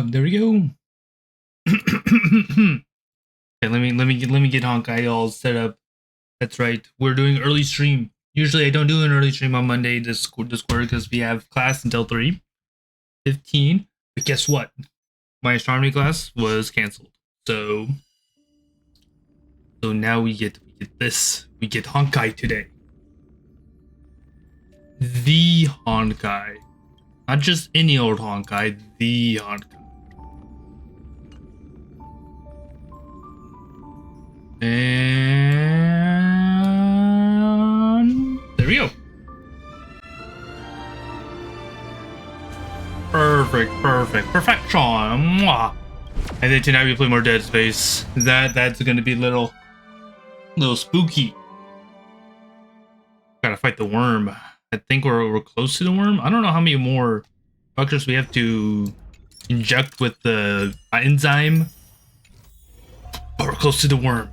There we go. Okay, let me get Honkai all set up. That's right. We're doing early stream. Usually I don't do an early stream on Monday this quarter because we have class until 3:15. But guess what? My astronomy class was canceled. So now we get this. We get Honkai today. The Honkai. Not just any old Honkai, the Honkai. And there we go. Perfection. Mwah. And then tonight we play more Dead Space. That's gonna be a little spooky. Gotta fight the worm. I think we're close to the worm. I don't know how many more fuckers we have to inject with the enzyme. But we're close to the worm.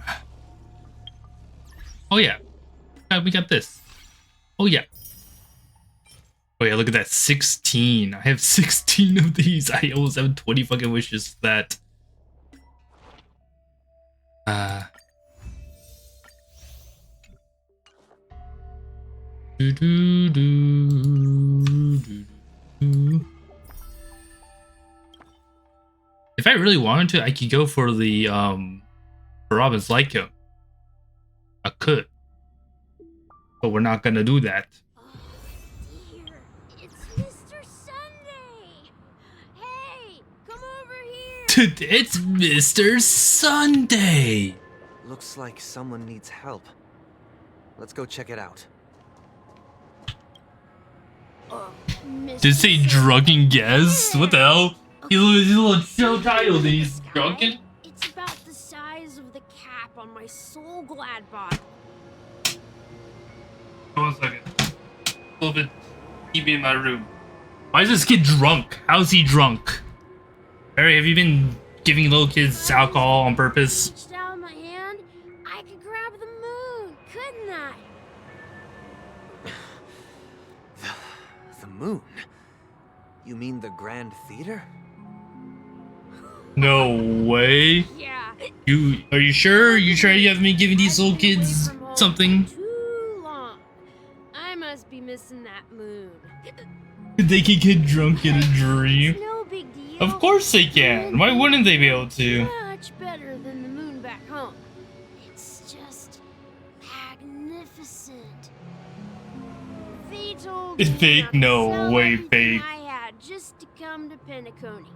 Oh yeah. We got this. Oh yeah. Oh yeah, look at that. 16. I have 16 of these. I almost have 20 fucking wishes for that. If I really wanted to, I could go for the for Robin's light cone. I could. But we're not gonna do that. Oh dear, it's Mr. Sunday. Hey, come over here. It's Mr. Sunday. Looks like someone needs help. Let's go check it out. Did it say drunken guest? What the hell? He's a little show title. He's drunken. It's about the size of the cap on my Soul Glad bottle. Hold on a second. A little bit. Keep me in my room. Why is this kid drunk? How's he drunk? Barry, have you been giving little kids alcohol on purpose? Reached out my hand, I could grab the moon, couldn't I? The moon? You mean the Grand Theater? No way. Yeah. Are you sure? You sure you haven't been giving these little kids something? Too long. I must be missing that moon. They can get drunk in a dream. It's no big deal. Of course they can. Why wouldn't they be able to? Much better than the moon back home. It's just magnificent. They told It's me fake? not to No sell way, everything fake. I had just to come to Penacony.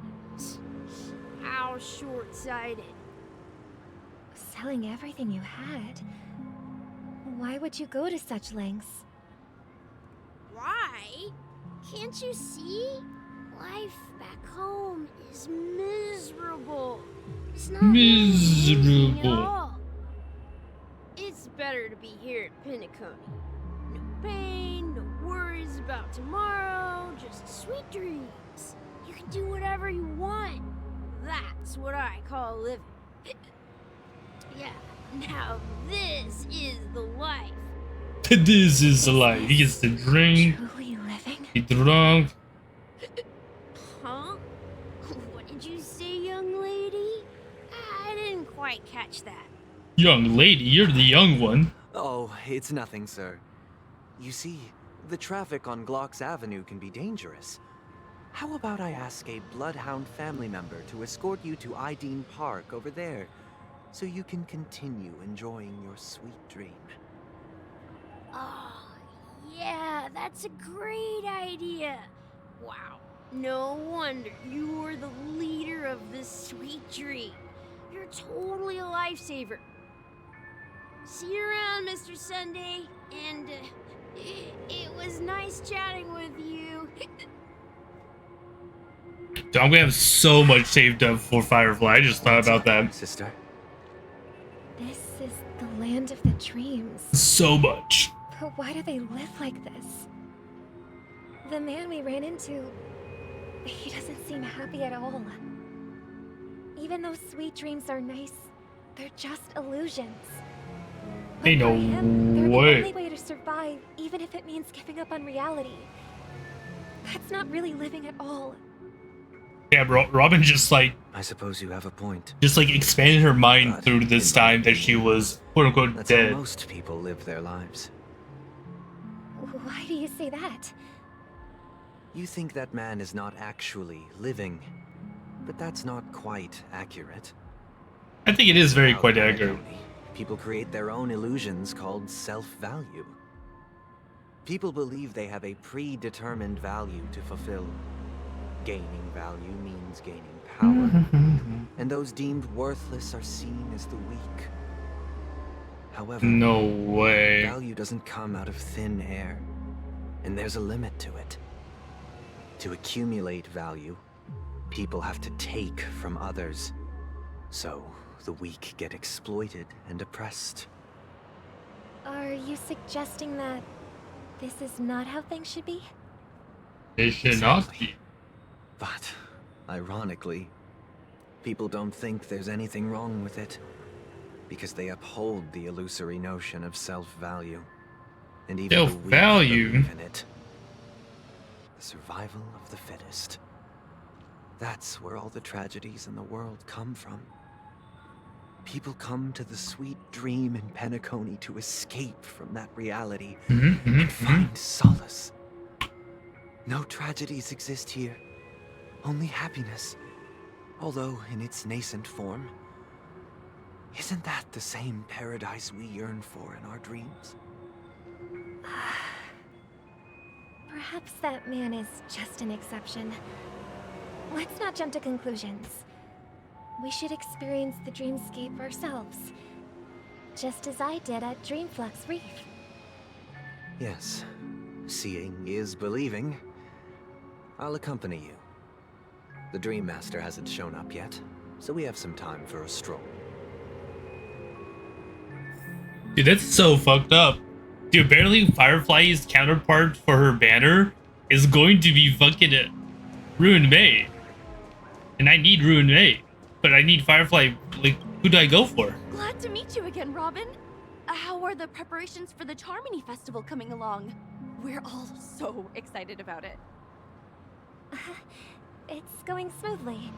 How short-sighted. Selling everything you had? Why would you go to such lengths? Why? Can't you see? Life back home is miserable. It's not easy at all. It's better to be here at Penacony. No pain, no worries about tomorrow, just sweet dreams. You can do whatever you want. That's what I call living. Yeah, now this is the life. This is the life. He gets to drink, Truly living? be drunk. Huh? What did you say, young lady? I didn't quite catch that. Young lady, you're the young one. Oh, it's nothing, sir. You see, the traffic on Glocks Avenue can be dangerous. How about I ask a Bloodhound family member to escort you to Ideen Park over there, so you can continue enjoying your sweet dream? Oh, yeah, that's a great idea. Wow, no wonder you were the leader of this sweet dream. You're totally a lifesaver. See you around, Mr. Sunday, and it was nice chatting with you. I'm gonna have so much saved up for Firefly. I just thought about that. Sister? This is the land of the dreams. So much. But why do they live like this? The man we ran into, he doesn't seem happy at all. Even though sweet dreams are nice, they're just illusions. But Ain't no for him, they're way. the only way to survive, even if it means giving up on reality. That's not really living at all. Yeah, Robin just like I suppose you have a point. expanded her mind But through this in my time that she opinion, was quote unquote That's how dead. most people live their lives. Why do you say that? You think that man is not actually living, but that's not quite accurate. I think it is very Without quite accurate. alimony, people create their own illusions called self-value. People believe they have a predetermined value to fulfill. Gaining value means gaining power, and those deemed worthless are seen as the weak. However, No way. value doesn't come out of thin air, and there's a limit to it. To accumulate value, people have to take from others. So, the weak get exploited and oppressed. Are you suggesting that this is not how things should be? It should not Exactly. be. But, ironically, people don't think there's anything wrong with it, because they uphold the illusory notion of self-value. And even the weak Self-value? believe in it. The survival of the fittest. That's where all the tragedies in the world come from. People come to the sweet dream in Penacony to escape from that reality and find solace. No tragedies exist here, only happiness. Although in its nascent form, isn't that the same paradise we yearn for in our dreams? Perhaps that man is just an exception. Let's not jump to conclusions. We should experience the dreamscape ourselves. Just as I did at Dreamflux Reef. Yes, seeing is believing. I'll accompany you. The Dream Master hasn't shown up yet, so we have some time for a stroll. Dude, that's so fucked up. Dude, apparently Firefly's counterpart for her banner is going to be fucking Ruined May. And I need Ruined May. But I need Firefly, like, who do I go for? Glad to meet you again, Robin. How are the preparations for the Charmony Festival coming along? We're all so excited about it. It's going smoothly.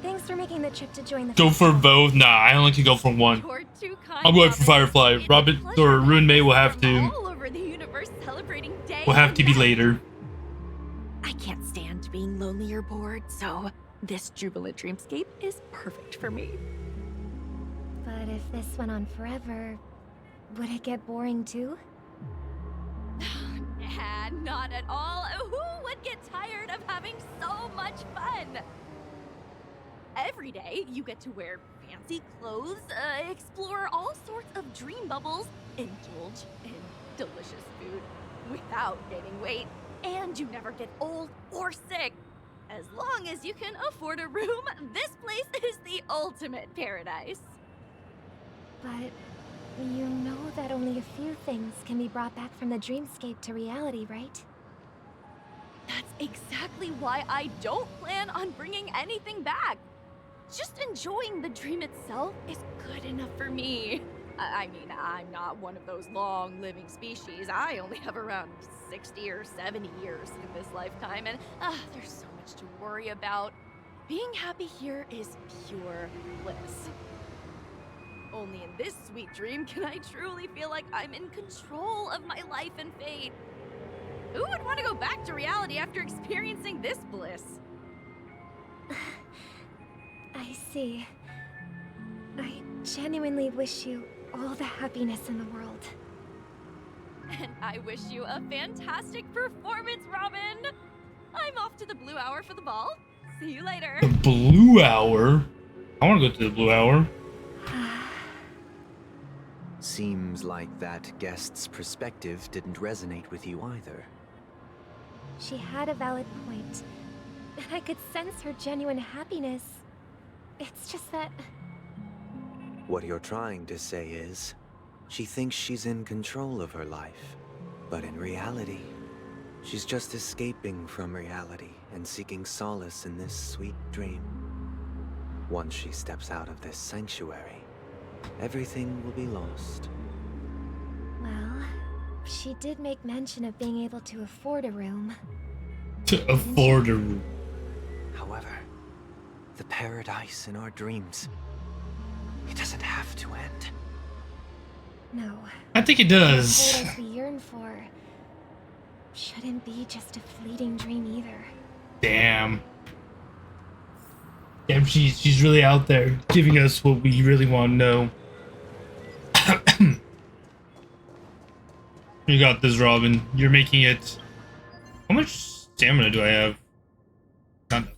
Thanks for making the trip to join the Go for festival. both? Nah, I only can go for one. You're too kind, I'm going for Robin. Firefly. It's a Robin pleasure or to Ruined May have will guests have from to all over the universe celebrating day to be and night. later. I can't stand being lonely or bored, so this jubilant dreamscape is perfect for me. But if this went on forever, would it get boring too? Nah, not at all. Who would get tired of having so much fun? Every day, you get to wear fancy clothes, explore all sorts of dream bubbles, indulge in delicious food without gaining weight, and you never get old or sick. As long as you can afford a room, this place is the ultimate paradise. But you know that only a few things can be brought back from the dreamscape to reality, right? That's exactly why I don't plan on bringing anything back. Just enjoying the dream itself is good enough for me. I mean, I'm not one of those long-living species. I only have around 60 or 70 years in this lifetime, and there's so much to worry about. Being happy here is pure bliss. Only in this sweet dream can I truly feel like I'm in control of my life and fate. Who would want to go back to reality after experiencing this bliss? I see. I genuinely wish you all the happiness in the world. And I wish you a fantastic performance, Robin! I'm off to the Blue Hour for the ball. See you later. The Blue Hour? I want to go to the Blue Hour. Seems like that guest's perspective didn't resonate with you either. She had a valid point. I could sense her genuine happiness. It's just that... What you're trying to say is, she thinks she's in control of her life. But in reality, she's just escaping from reality and seeking solace in this sweet dream. Once she steps out of this sanctuary, everything will be lost. Well, she did make mention of being able to afford a room. To afford a room. However, the paradise in our dreams, it doesn't have to end. No. I think it The does. paradise we yearn for shouldn't be just a fleeting dream either. Damn. Damn, she's really out there giving us what we really want to know. You got this, Robin. You're making it. How much stamina do I have? Not enough.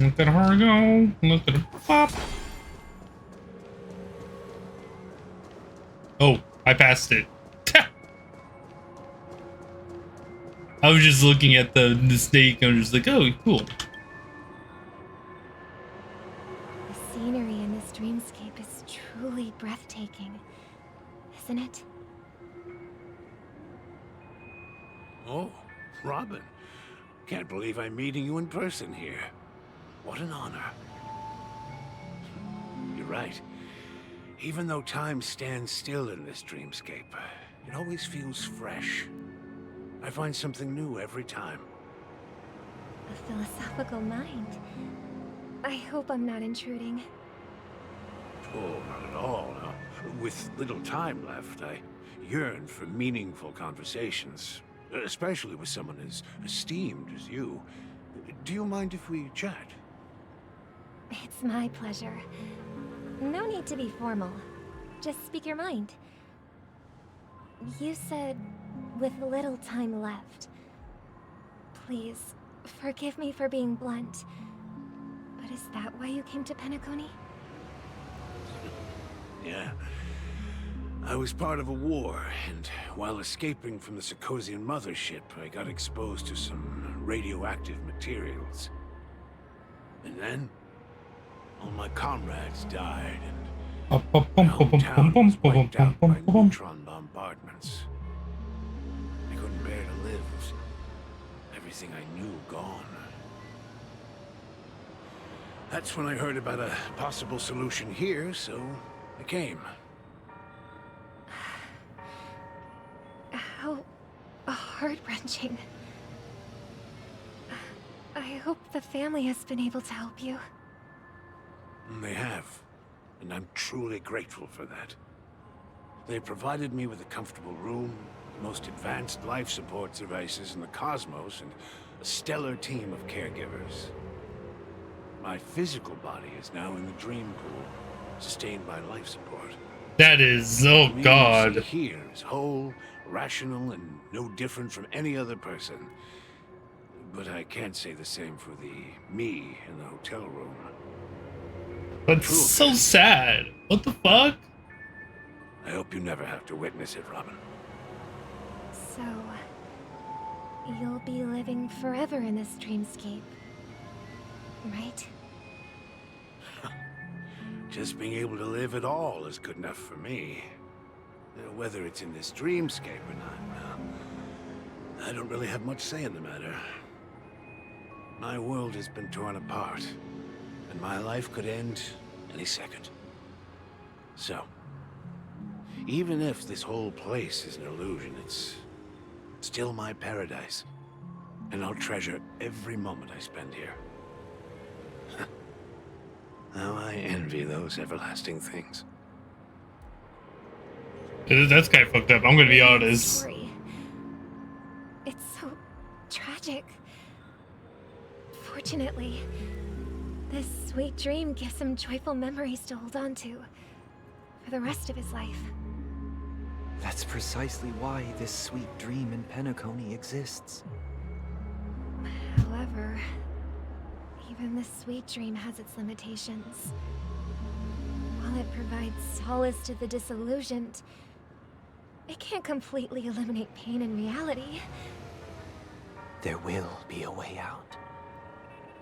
Look at her go. Look at her pop. Oh, I passed it. I was just looking at the snake and I'm just like, oh, cool. The scenery in this dreamscape is truly breathtaking, isn't it? Oh, Robin. Can't believe I'm meeting you in person here. What an honor. You're right. Even though time stands still in this dreamscape, it always feels fresh. I find something new every time. A philosophical mind. I hope I'm not intruding. Oh, not at all. With little time left, I yearn for meaningful conversations, especially with someone as esteemed as you. Do you mind if we chat? It's my pleasure. No need to be formal. Just speak your mind. You said, with little time left. Please, forgive me for being blunt. But is that why you came to Penacony? Yeah. I was part of a war, and while escaping from the Sarkosian mothership, I got exposed to some radioactive materials. And then, all my comrades died, and my hometown was wiped out by neutron bombardments. I couldn't bear to live with everything I knew gone. That's when I heard about a possible solution here, so I came. How heart-wrenching. I hope the family has been able to help you. They have, and I'm truly grateful for that. They provided me with a comfortable room, the most advanced life support devices in the cosmos, and a stellar team of caregivers. My physical body is now in the dream pool, sustained by life support. That is, oh Me, god. you see here is whole, rational, and no different from any other person. But I can't say the same for the me in the hotel room. That's so sad. What the fuck? I hope you never have to witness it, Robin. So, you'll be living forever in this dreamscape, right? Just being able to live at all is good enough for me. Whether it's in this dreamscape or not, well, I don't really have much say in the matter. My world has been torn apart, and my life could end any second. So, even if this whole place is an illusion, it's still my paradise. And I'll treasure every moment I spend here. How I envy those everlasting things. That's kind of fucked up. I'm gonna be honest. Story. It's so tragic. Fortunately, this sweet dream gives him joyful memories to hold on to for the rest of his life. That's precisely why this sweet dream in Penacony exists. However, even this sweet dream has its limitations. While it provides solace to the disillusioned, it can't completely eliminate pain in reality. There will be a way out.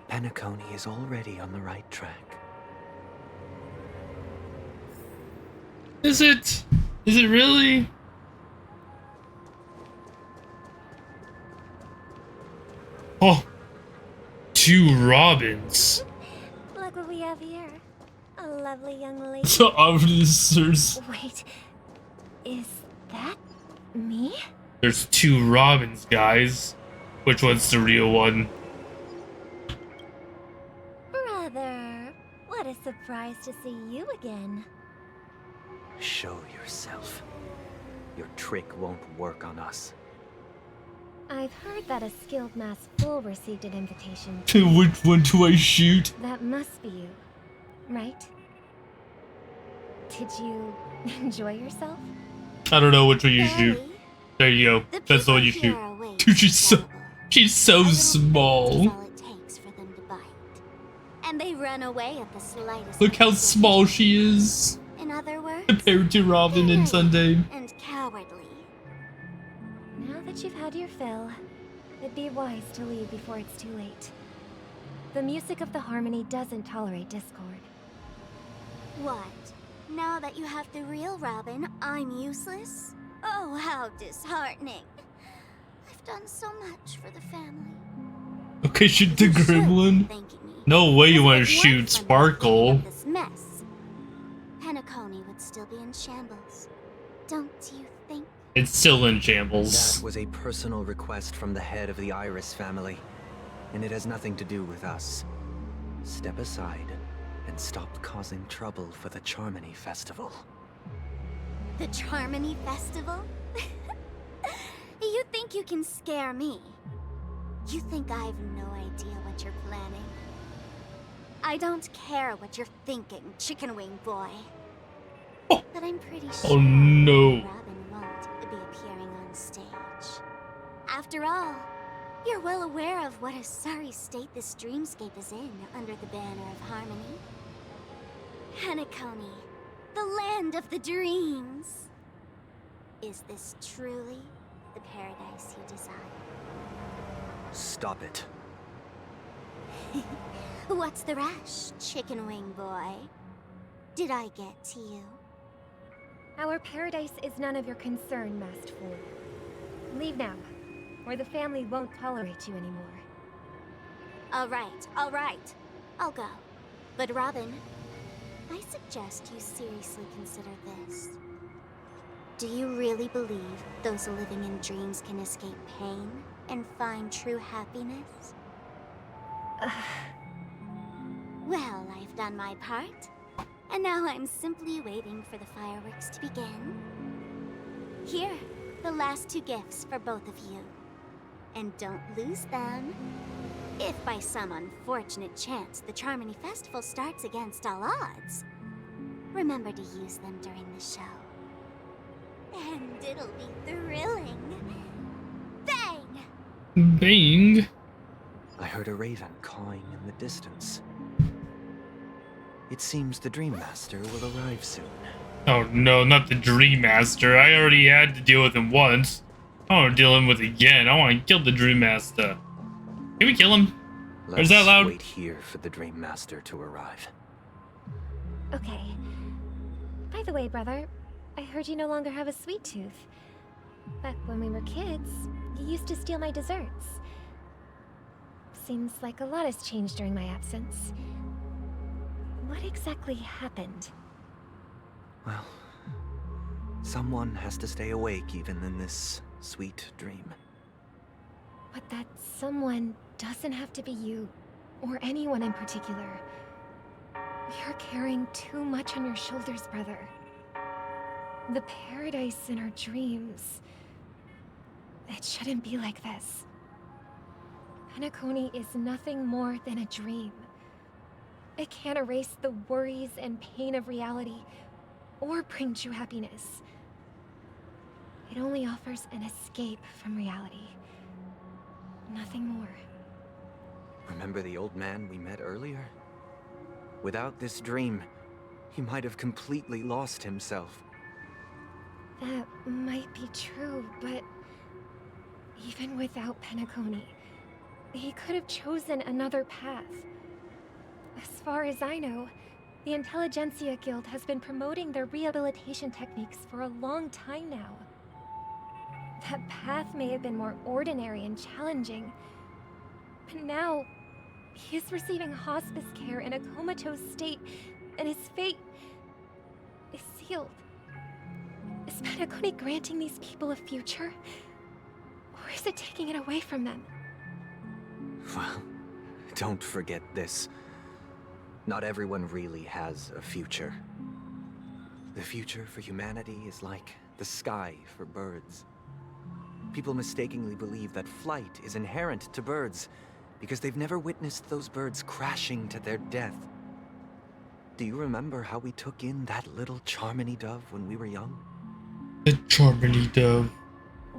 Penacony is already on the right track. Is it? Is it really? Oh, 2 Robins. Look what we have here. A lovely young lady. So officers. Wait, is that me? There's 2 Robins, guys. Which one's the real one? Brother, what a surprise to see you again. Show yourself. Your trick won't work on us. I've heard that a skilled mass fool received an invitation. Which one do I shoot? That must be you, right? Did you enjoy yourself? I don't know which one you shoot. Barely. There you go. The That's the one you people shoot. here are way Dude, too she's so gullible. A little bait small. is all it takes for them to bite. And they run away at the slightest Look how provocation. small she is In other words, compared to Robin and Sunday. and cowardly. Now that you've had your fill, it'd be wise to leave before it's too late. The music of the harmony doesn't tolerate discord. What? Now that you have the real Robin, I'm useless? Oh, how disheartening. I've done so much for the family. Okay, shoot the You should be gremlin. thanking me. No way you want to Because if it shoot weren't for me Sparkle. cleaning up this mess, Penacony would still be in shambles. Don't you think? It's still in That shambles. was a personal request from the head of the Iris family, and it has nothing to do with us. Step aside and stop causing trouble for the Charmony Festival. The Charmony Festival? You think you can scare me? You think I have no idea what you're planning? I don't care what you're thinking, chicken wing boy. Oh. But I'm pretty sure Oh no. Robin won't be appearing on stage. After all, you're well aware of what a sorry state this dreamscape is in under the banner of harmony. Penacony, the land of the dreams. Is this truly the paradise you desire? Stop it. What's the rush, chicken wing boy? Did I get to you? Our paradise is none of your concern, masked fool. Leave now, or the family won't tolerate you anymore. All right, I'll go. But Robin, I suggest you seriously consider this. Do you really believe those living in dreams can escape pain and find true happiness? Well, I've done my part, and now I'm simply waiting for the fireworks to begin. Here, the last two gifts for both of you. And don't lose them. If by some unfortunate chance the Charmony Festival starts against all odds, remember to use them during the show. And it'll be thrilling. Bang! Bang. I heard a raven cawing in the distance. It seems the Dream Master will arrive soon. Oh no, not the Dream Master. I already had to deal with him once. I don't want to deal with him with again. I want to kill the Dream Master. Can we kill him? Or is that loud? Wait here for the Dream Master to arrive. Okay. By the way, brother, I heard you no longer have a sweet tooth. Back when we were kids, you used to steal my desserts. Seems like a lot has changed during my absence. What exactly happened? Well, someone has to stay awake even in this sweet dream. But that someone doesn't have to be you, or anyone in particular. You're carrying too much on your shoulders, brother. The paradise in our dreams. It shouldn't be like this. Penacony is nothing more than a dream. It can't erase the worries and pain of reality, or bring true happiness. It only offers an escape from reality. Nothing more. Remember the old man we met earlier? Without this dream, he might have completely lost himself. That might be true, but even without Penacony, he could have chosen another path. As far as I know, the Intelligentsia Guild has been promoting their rehabilitation techniques for a long time now. That path may have been more ordinary and challenging, but now he is receiving hospice care in a comatose state, and his fate is sealed. Is Penacony granting these people a future? Or is it taking it away from them? Well, don't forget this. Not everyone really has a future. The future for humanity is like the sky for birds. People mistakenly believe that flight is inherent to birds because they've never witnessed those birds crashing to their death. Do you remember how we took in that little Charmony dove when we were young? The Charmony dove.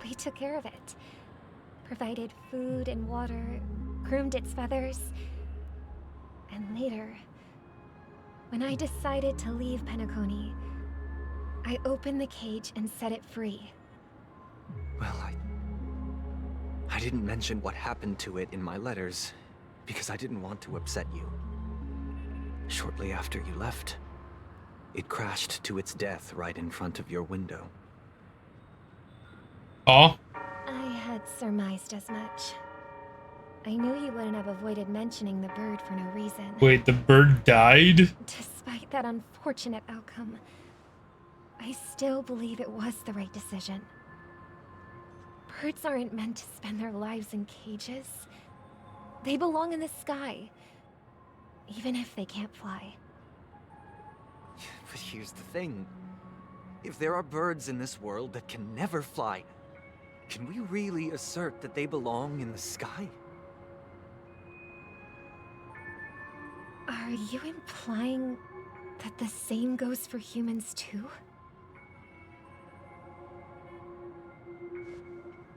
We took care of it. Provided food and water, groomed its feathers. And later, when I decided to leave Penacony, I opened the cage and set it free. Well, I didn't mention what happened to it in my letters because I didn't want to upset you. Shortly after you left, it crashed to its death right in front of your window. Oh, I had surmised as much. I knew you wouldn't have avoided mentioning the bird for no reason. wait, the bird died? Despite that unfortunate outcome, I still believe it was the right decision. Birds aren't meant to spend their lives in cages. They belong in the sky, even if they can't fly. But here's the thing. If there are birds in this world that can never fly, can we really assert that they belong in the sky? Are you implying that the same goes for humans too?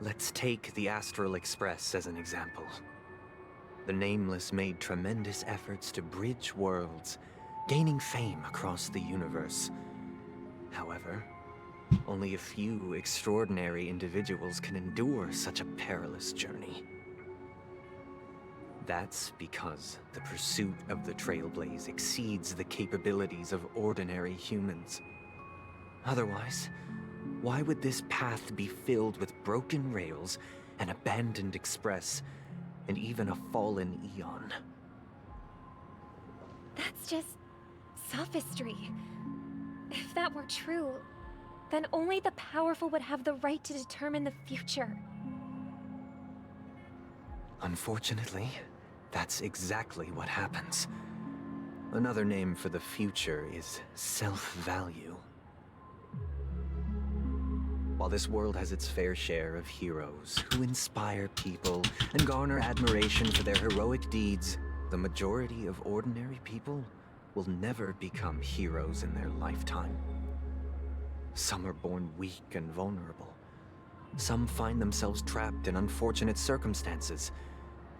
Let's take the Astral Express as an example. The Nameless made tremendous efforts to bridge worlds, gaining fame across the universe. However, only a few extraordinary individuals can endure such a perilous journey. That's because the pursuit of the Trailblaze exceeds the capabilities of ordinary humans. Otherwise, why would this path be filled with broken rails, an abandoned express, and even a fallen Eon? That's just sophistry. If that were true, then only the powerful would have the right to determine the future. Unfortunately, that's exactly what happens. Another name for the future is self-value. While this world has its fair share of heroes who inspire people and garner admiration for their heroic deeds, the majority of ordinary people will never become heroes in their lifetime. Some are born weak and vulnerable. Some find themselves trapped in unfortunate circumstances.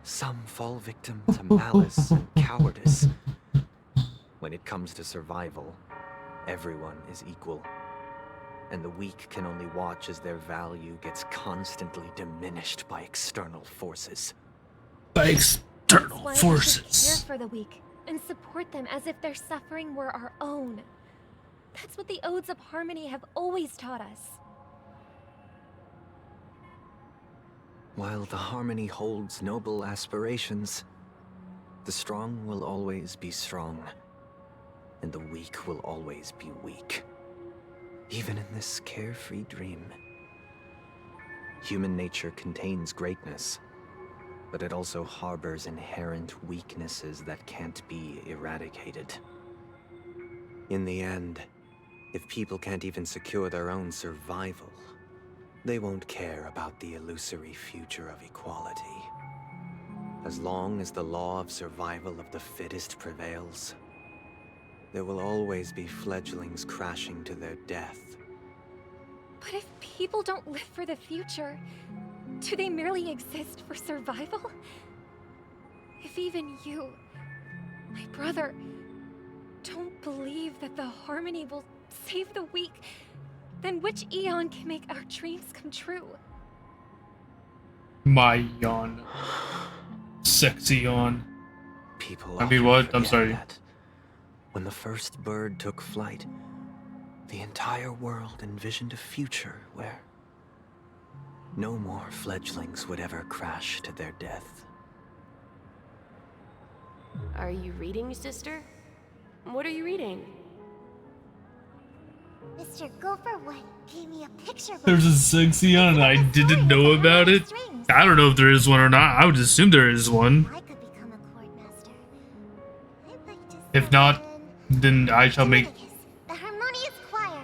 Some fall victim to malice and cowardice. When it comes to survival, everyone is equal. And the weak can only watch as their value gets constantly diminished by external forces. By That's external why we should forces. care for the weak and support them as if their suffering were our own. That's what the Odes of Harmony have always taught us. While the Harmony holds noble aspirations, the strong will always be strong, and the weak will always be weak. Even in this carefree dream. Human nature contains greatness, but it also harbors inherent weaknesses that can't be eradicated. In the end, if people can't even secure their own survival, they won't care about the illusory future of equality. As long as the law of survival of the fittest prevails, there will always be fledglings crashing to their death. But if people don't live for the future, do they merely exist for survival? If even you, my brother, don't believe that the Harmony will save the weak, then which Eon can make our dreams come true? My yawn. Sexy yawn. People I mean, often what? I'm forget sorry. that when the first bird took flight, the entire world envisioned a future where no more fledglings would ever crash to their death. Are you reading, sister? What are you reading? Mr. Gopherwood gave me a picture book. There's a sexy on and I didn't know about it. I don't know if there is one or not. I would assume there is one. I could become a court master. I'd like to If not, then I shall make. the harmonious choir.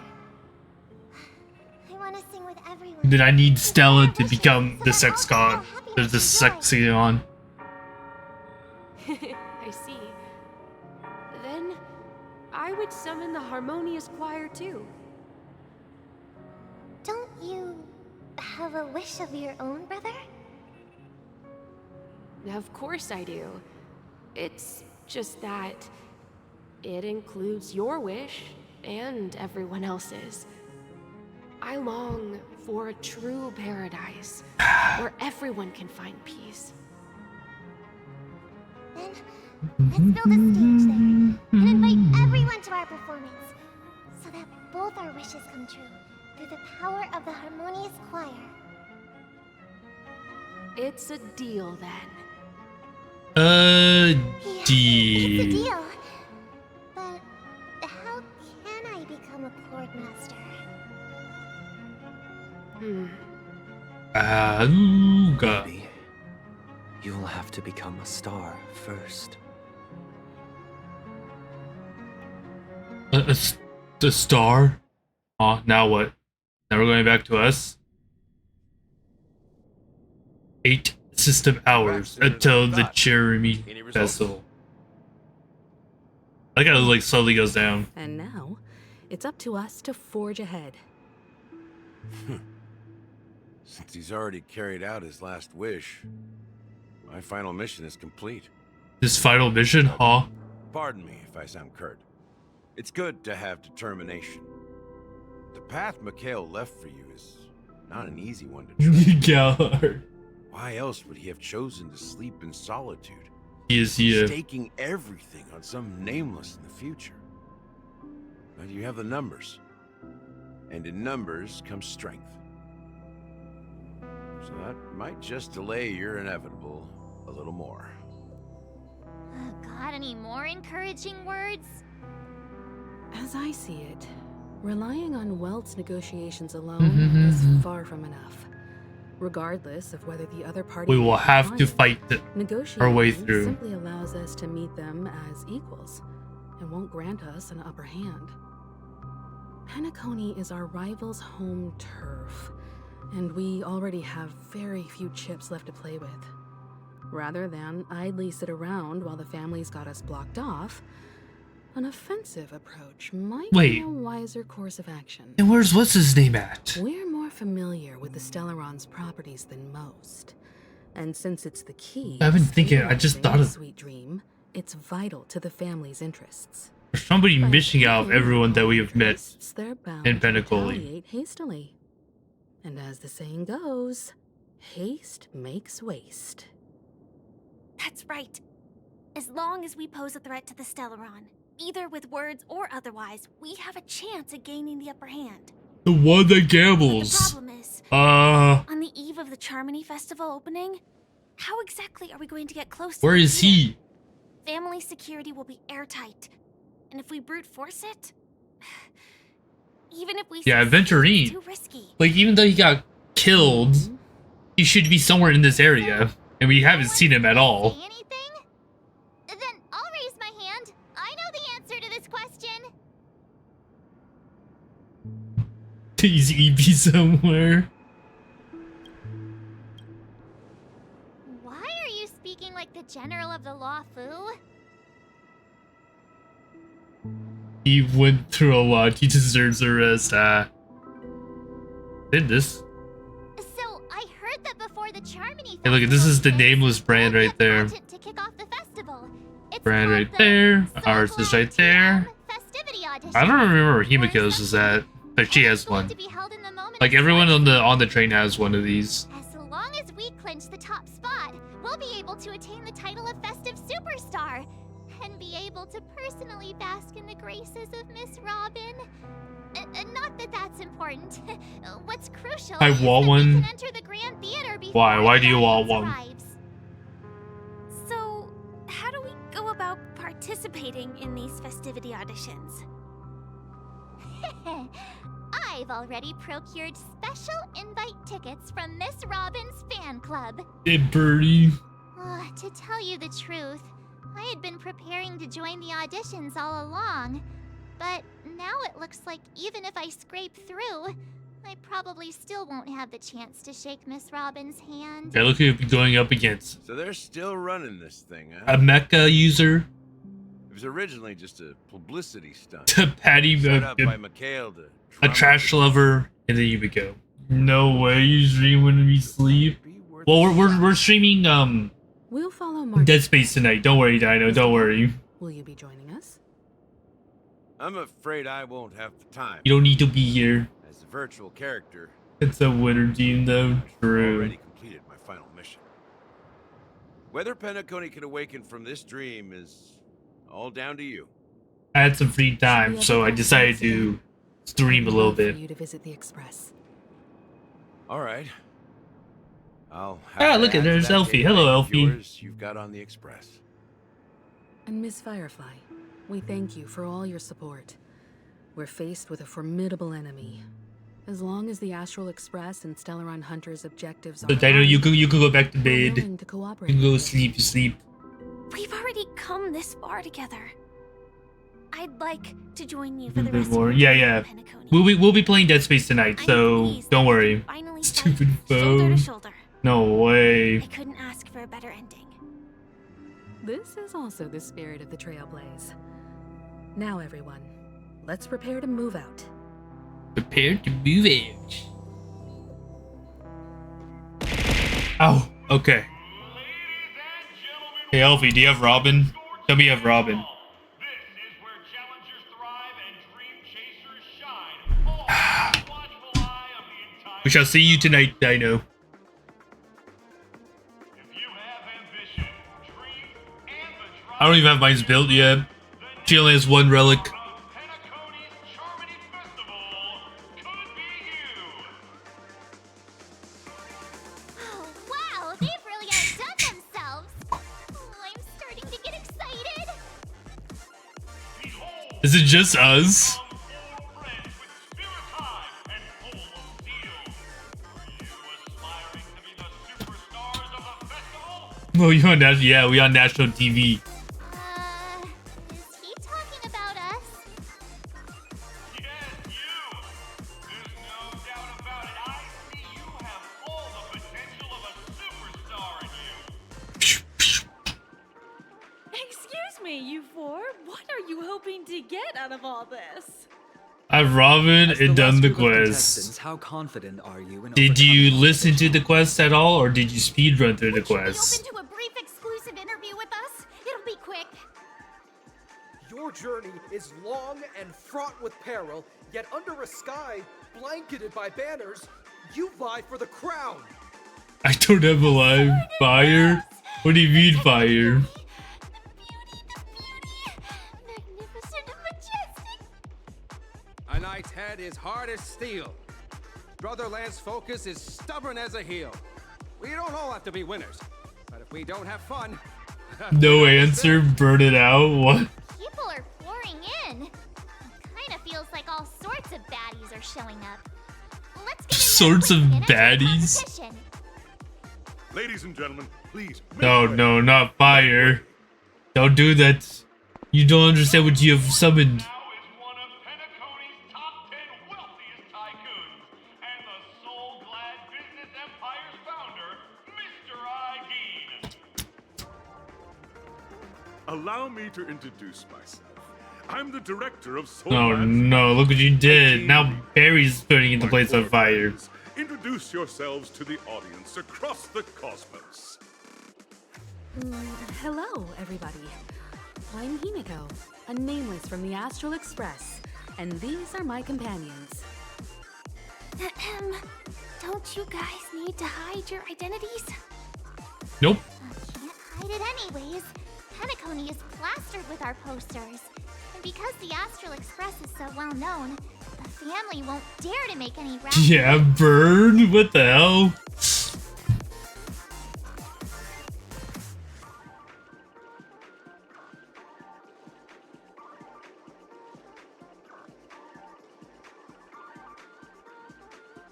I want to sing with everyone. Then I need Stella to become the sex god. There's the sexy on. I see. Then I would summon the harmonious choir too. Don't you have a wish of your own, brother? Of course I do. It's just that it includes your wish and everyone else's. I long for a true paradise where everyone can find peace. Then let's build a stage there and invite everyone to our performance so that both our wishes come true through the power of the harmonious choir. It's a deal then. It's a Deal. deal. But how can I become a court master? Auga. Maybe you'll have to become a star first. The star? Oh, now what? Now we're going back to us. 8 system hours until the Jeremy Festival. I gotta like slowly goes down. And now, it's up to us to forge ahead. Since he's already carried out his last wish, my final mission is complete. This final mission, huh? Pardon me if I sound curt. It's good to have determination. The path Mikhail left for you is not an easy one to tread. Gallard. Why else would he have chosen to sleep in solitude, He is here. staking everything on some nameless in the future? But you have the numbers, and in numbers comes strength. So that might just delay your inevitable a little more. Got any more encouraging words? As I see it, relying on Welt's negotiations alone is far from enough. Regardless of whether the other party We will have to fight our way negotiating through. simply allows us to meet them as equals and won't grant us an upper hand. Penacony is our rival's home turf, and we already have very few chips left to play with. Rather than idly sit around while the family's got us blocked off, an offensive approach might be a wiser course of action. And where's what's his name at? We're more familiar with the Stellaron's properties than most. And since it's the key I've been to thinking, I just thought of Sweet Dream, it's vital to the family's interests. there's somebody But missing out of if everyone that we have met interests, they're bound in to Penacoli. retaliate hastily. And as the saying goes, haste makes waste. That's right. As long as we pose a threat to the Stellaron, either with words or otherwise, we have a chance at gaining the upper hand. The one that The gambles. problem is, On the eve of the Charmony Festival opening, how exactly are we going to get close to where the is museum? he? Family security will be airtight. And if we brute force it, even if we Yeah, succeed, Venturine. it's too risky. Like, even though he got killed, he should be somewhere in this area. And we haven't seen him at all. Say anything? Then I'll raise my hand. I know the answer to this question. He's EP somewhere. Why are you speaking like the general of the Law Fu? He went through a lot. He deserves a rest. Did this? So I heard that before the Charmony Hey, look, this is the nameless brand right there. To kick off the festival. It's Brand called right the there. Soul Ours is right TM there. Festivity audition. I don't remember where Or Himiko's is at, but she has It's going one. to be held in the moment Like of everyone on selection. the train has one of these. As long as we clinch the top spot, we'll be able to attain the title of Festive Superstar and be able to personally bask in the graces of Miss Robin. Not that that's important. What's crucial I is want that we one. can enter the Grand Theater before Why? Why do you the want audience one? arrives. So, how do we go about participating in these festivity auditions? I've already procured special invite tickets from Miss Robin's fan club. Hey, birdie. To tell you the truth, I had been preparing to join the auditions all along. But now it looks like even if I scrape through, I probably still won't have the chance to shake Miss Robin's hand. Yeah, look who you'll be going up against. So they're still running this thing, huh? A mecha user. It was originally just a publicity stunt. To Patty, Set up by Mikhail to a trash lover, and then you would go. No way, you stream when we sleep. Well, we're streaming We'll follow Mark. Dead Space tonight. Don't worry, Dino. Don't worry. Will you be joining us? I'm afraid I won't have the time. You don't need to be here. As a virtual character, It's a winter team, though. I've True. already completed my final mission. Whether Penacony can awaken from this dream is all down to you. I had some free time, so I decided to stream a little I'd love bit. For you to visit the Express. All right. I'll have Ah, to look at add to there's that Elfie. date Hello, night of Elfie. yours you've got on the Express. And Miss Firefly, we thank you for all your support. We're faced with a formidable enemy. As long as the Astral Express and Stellaron Hunter's objectives are So Dino, you could go back to we're bed. willing to You cooperate. can go sleep. We've already come this far together. I'd like to join you for the bit rest more. of Yeah, your yeah. time, Penacony. We'll be playing Dead Space tonight, I'm so pleased don't that worry. we finally Stupid fight shoulder phone. to shoulder. No way. I couldn't ask for a better ending. This is also the spirit of the Trailblaze. Now, everyone, let's prepare to move out. Prepare to move out. Ow. Okay. Hey, Elfie, do you have Robin? Tell me you have Robin. We shall see you tonight, Dino. I don't even have mine built yet. She only has one relic. Oh, wow, they've really outdone themselves. Oh, I'm starting to get excited. Is it just us? Oh, you're on national. Yeah, we on national TV. Is he talking about us? Excuse me, you four. What are you hoping to get out of all this? I've Robin As and done last the group of quest. contestants, how confident are you in Did you overcoming listen to the obstacles? quest at all, or did you speedrun through the Would you be quest? open to a brief exclusive interview with us? It'll be quick. Your journey is long and fraught with peril, yet under a sky blanketed by banners, you vie for the crown. I don't have a live fire. What do you mean fire? The beauty, magnificent and majestic. A knight's head is hard as steel. Brother Lance Focus is stubborn as a heel. We don't all have to be winners, but if we don't have fun... No answer. Burn it out. What? People are pouring in. It kind of feels like all sorts of baddies are showing up. Let's get Sorts of baddies? competition. Ladies and gentlemen, please. No, no, not fire. Don't do that. You don't understand what you have summoned. Allow me to introduce myself. I'm the director of Soul Oh Labs. no, look what you did. Now Barry's putting in the My place on four fire. friends, introduce yourselves to the audience across the cosmos. Hello, everybody. I'm Himiko, a nameless from the Astral Express, and these are my companions. Don't you guys need to hide your identities? Nope. Can't hide it anyways. Penacony is plastered with our posters. And because the Astral Express is so well known, the family won't dare to make any rash. Yeah, burn. What the hell?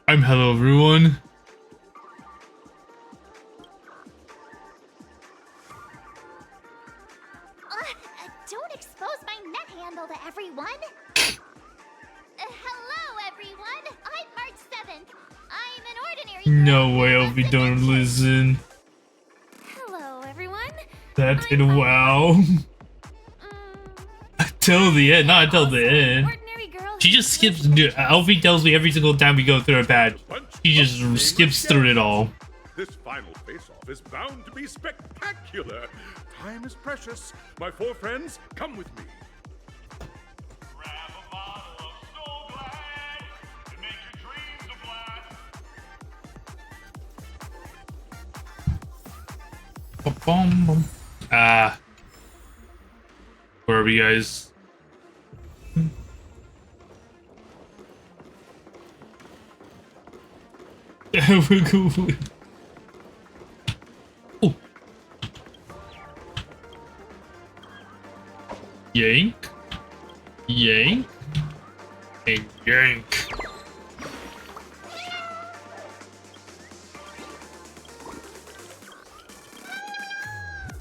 I'm hello everyone. Don't expose my net handle to everyone. Hello, everyone. I'm March 7th. I'm an ordinary girl No who way, loves Opie, don't adventures. listen. Hello, everyone. That did wow. Till the end, not until the end. Ordinary girl She who just skips. loves Dude, Alfie tells me every single time we go through a patch, she just skips through it all. This final face-off is bound to be spectacular. Time is precious. My four friends, come with me. Grab a bottle of Soul Glad to make your dreams a blast. Where are we, guys? We're cool. Oh. Yank. Yank. And yank.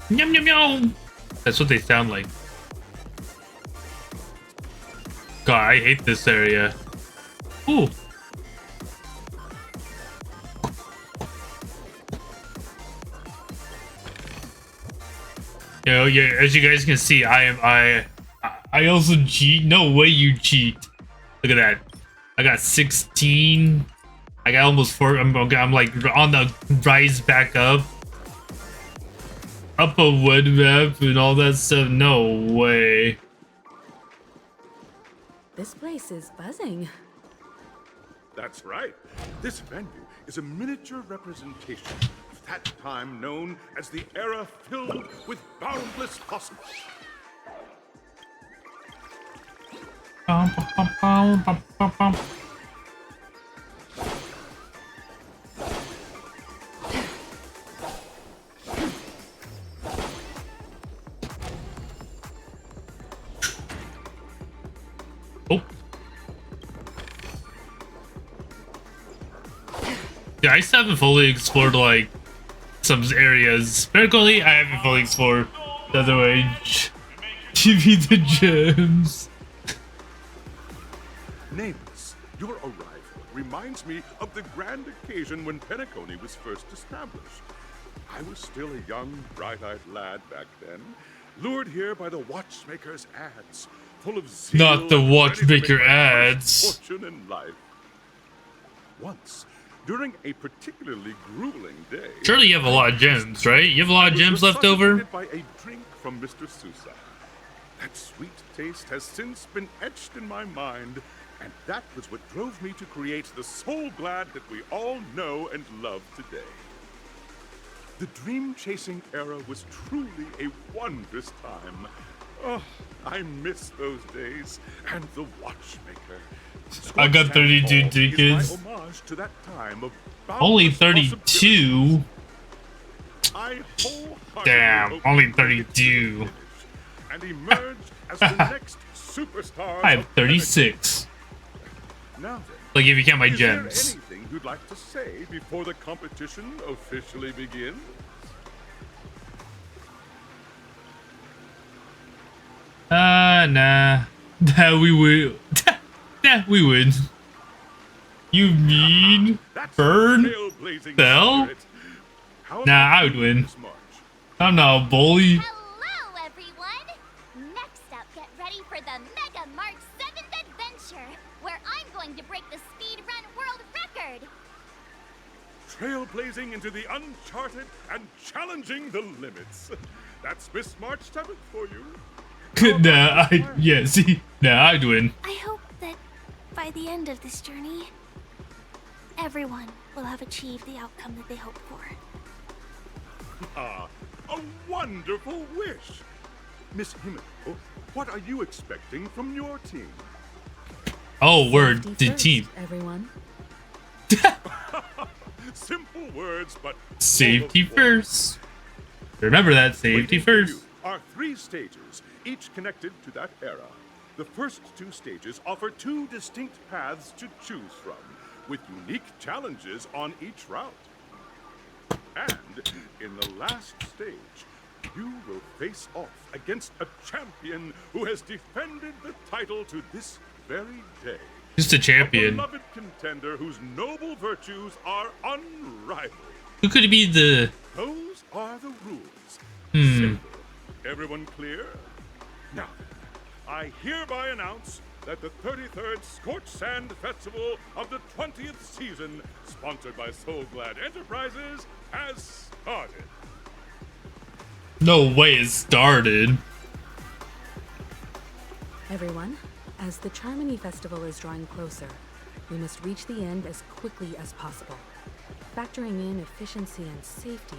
Yum yum yum. That's what they sound like. God, I hate this area. Ooh. Yeah, as you guys can see, I also cheat. No way you cheat. Look at that. I got 16. I got almost 4. I'm like on the rise back up. Up a wood map and all that stuff. No way. This place is buzzing. That's right. This venue is a miniature representation of that time known as the era filled with boundless possible. Oh. Yeah, I still haven't fully explored like some areas. Particularly, I haven't fully explored the other way. Give me the gems. Nameless, your arrival reminds me of the grand occasion when Penacony was first established. I was still a young, bright-eyed lad back then, lured here by the watchmaker's ads, full of zeal. Not the and ready to watchmaker make my ads. first fortune in life. Once, during a particularly grueling day, Surely you have a lot of gems, right? You have a lot of gems left over? by a drink from Mr. Sousa. That sweet taste has since been etched in my mind, and that was what drove me to create the Soul Glad that we all know and love today. The dream-chasing era was truly a wondrous time. Oh, I miss those days, and the watchmaker. I got 32 tickets. Is my homage to that time of Only boundless 32? I wholeheartedly Damn, hope only you will make it 32. finish and emerge as the next superstar. I have 36. Now then, Like if you count my is gems. there anything you'd like to say before the competition officially begins? Nah. Nah, we would. Nah, we would. You mean burn? Trailblazing Bell? spirit. How Nah, about I would you, win. Miss March? I'm not a bully. Hello, everyone! Next up, get ready for the Mega March 7th adventure, where I'm going to break the speedrun world record! Trailblazing into the uncharted and challenging the limits. That's Miss March 7th for you. Nah, I'd win. I hope that by the end of this journey, everyone will have achieved the outcome that they hoped for. Ah, a wonderful wish. Miss Himiko, what are you expecting from your team? Oh, word. The First, team. everyone. Simple words, but Safety full of warmth. first. Remember that. Safety Waiting for first. you are 3 stages, each connected to that era. The first 2 stages offer 2 distinct paths to choose from. with unique challenges on each route. And in the last stage, you will face off against a champion who has defended the title to this very day. Who's the champion? A beloved contender whose noble virtues are unrivaled. Who could be the... Those are the rules. Simple. Everyone clear? Now, I hereby announce that the 33rd Scorched Sand Festival of the 20th season, sponsored by Soul Glad Enterprises, has started. No way it started. Everyone, as the Charmony Festival is drawing closer, we must reach the end as quickly as possible. Factoring in efficiency and safety,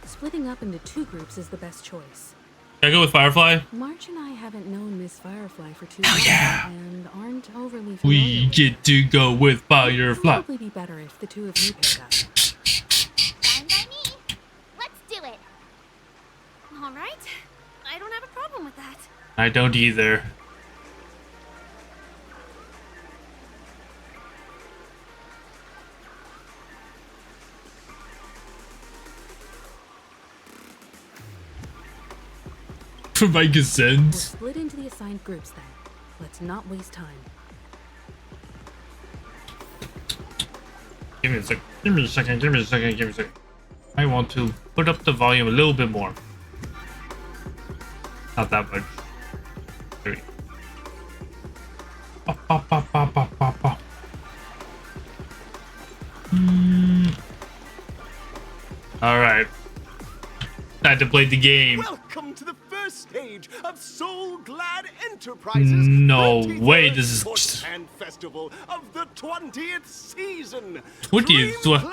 splitting up into 2 groups is the best choice. Can I go with Firefly? March and I haven't known Miss Firefly for 2 years and aren't overly familiar We with get to go with Firefly. It'd probably be better if the 2 of you paired up. Fine by me. Let's do it. All right. I don't have a problem with that. I don't either. For my We'll consent. split into the assigned groups then. Let's not waste time. Give me a second. Give me a second. Give me a second. Give me a second. I want to put up the volume a little bit more. Not that much. There we go. Pop, pop, pop, pop, pop, pop, pop. All right. Time to play the game. Welcome to the first stage of Soul Glad Enterprises. No 33rd way, this is Scorched Sand Festival of the 20th season. 20th? Dreamplay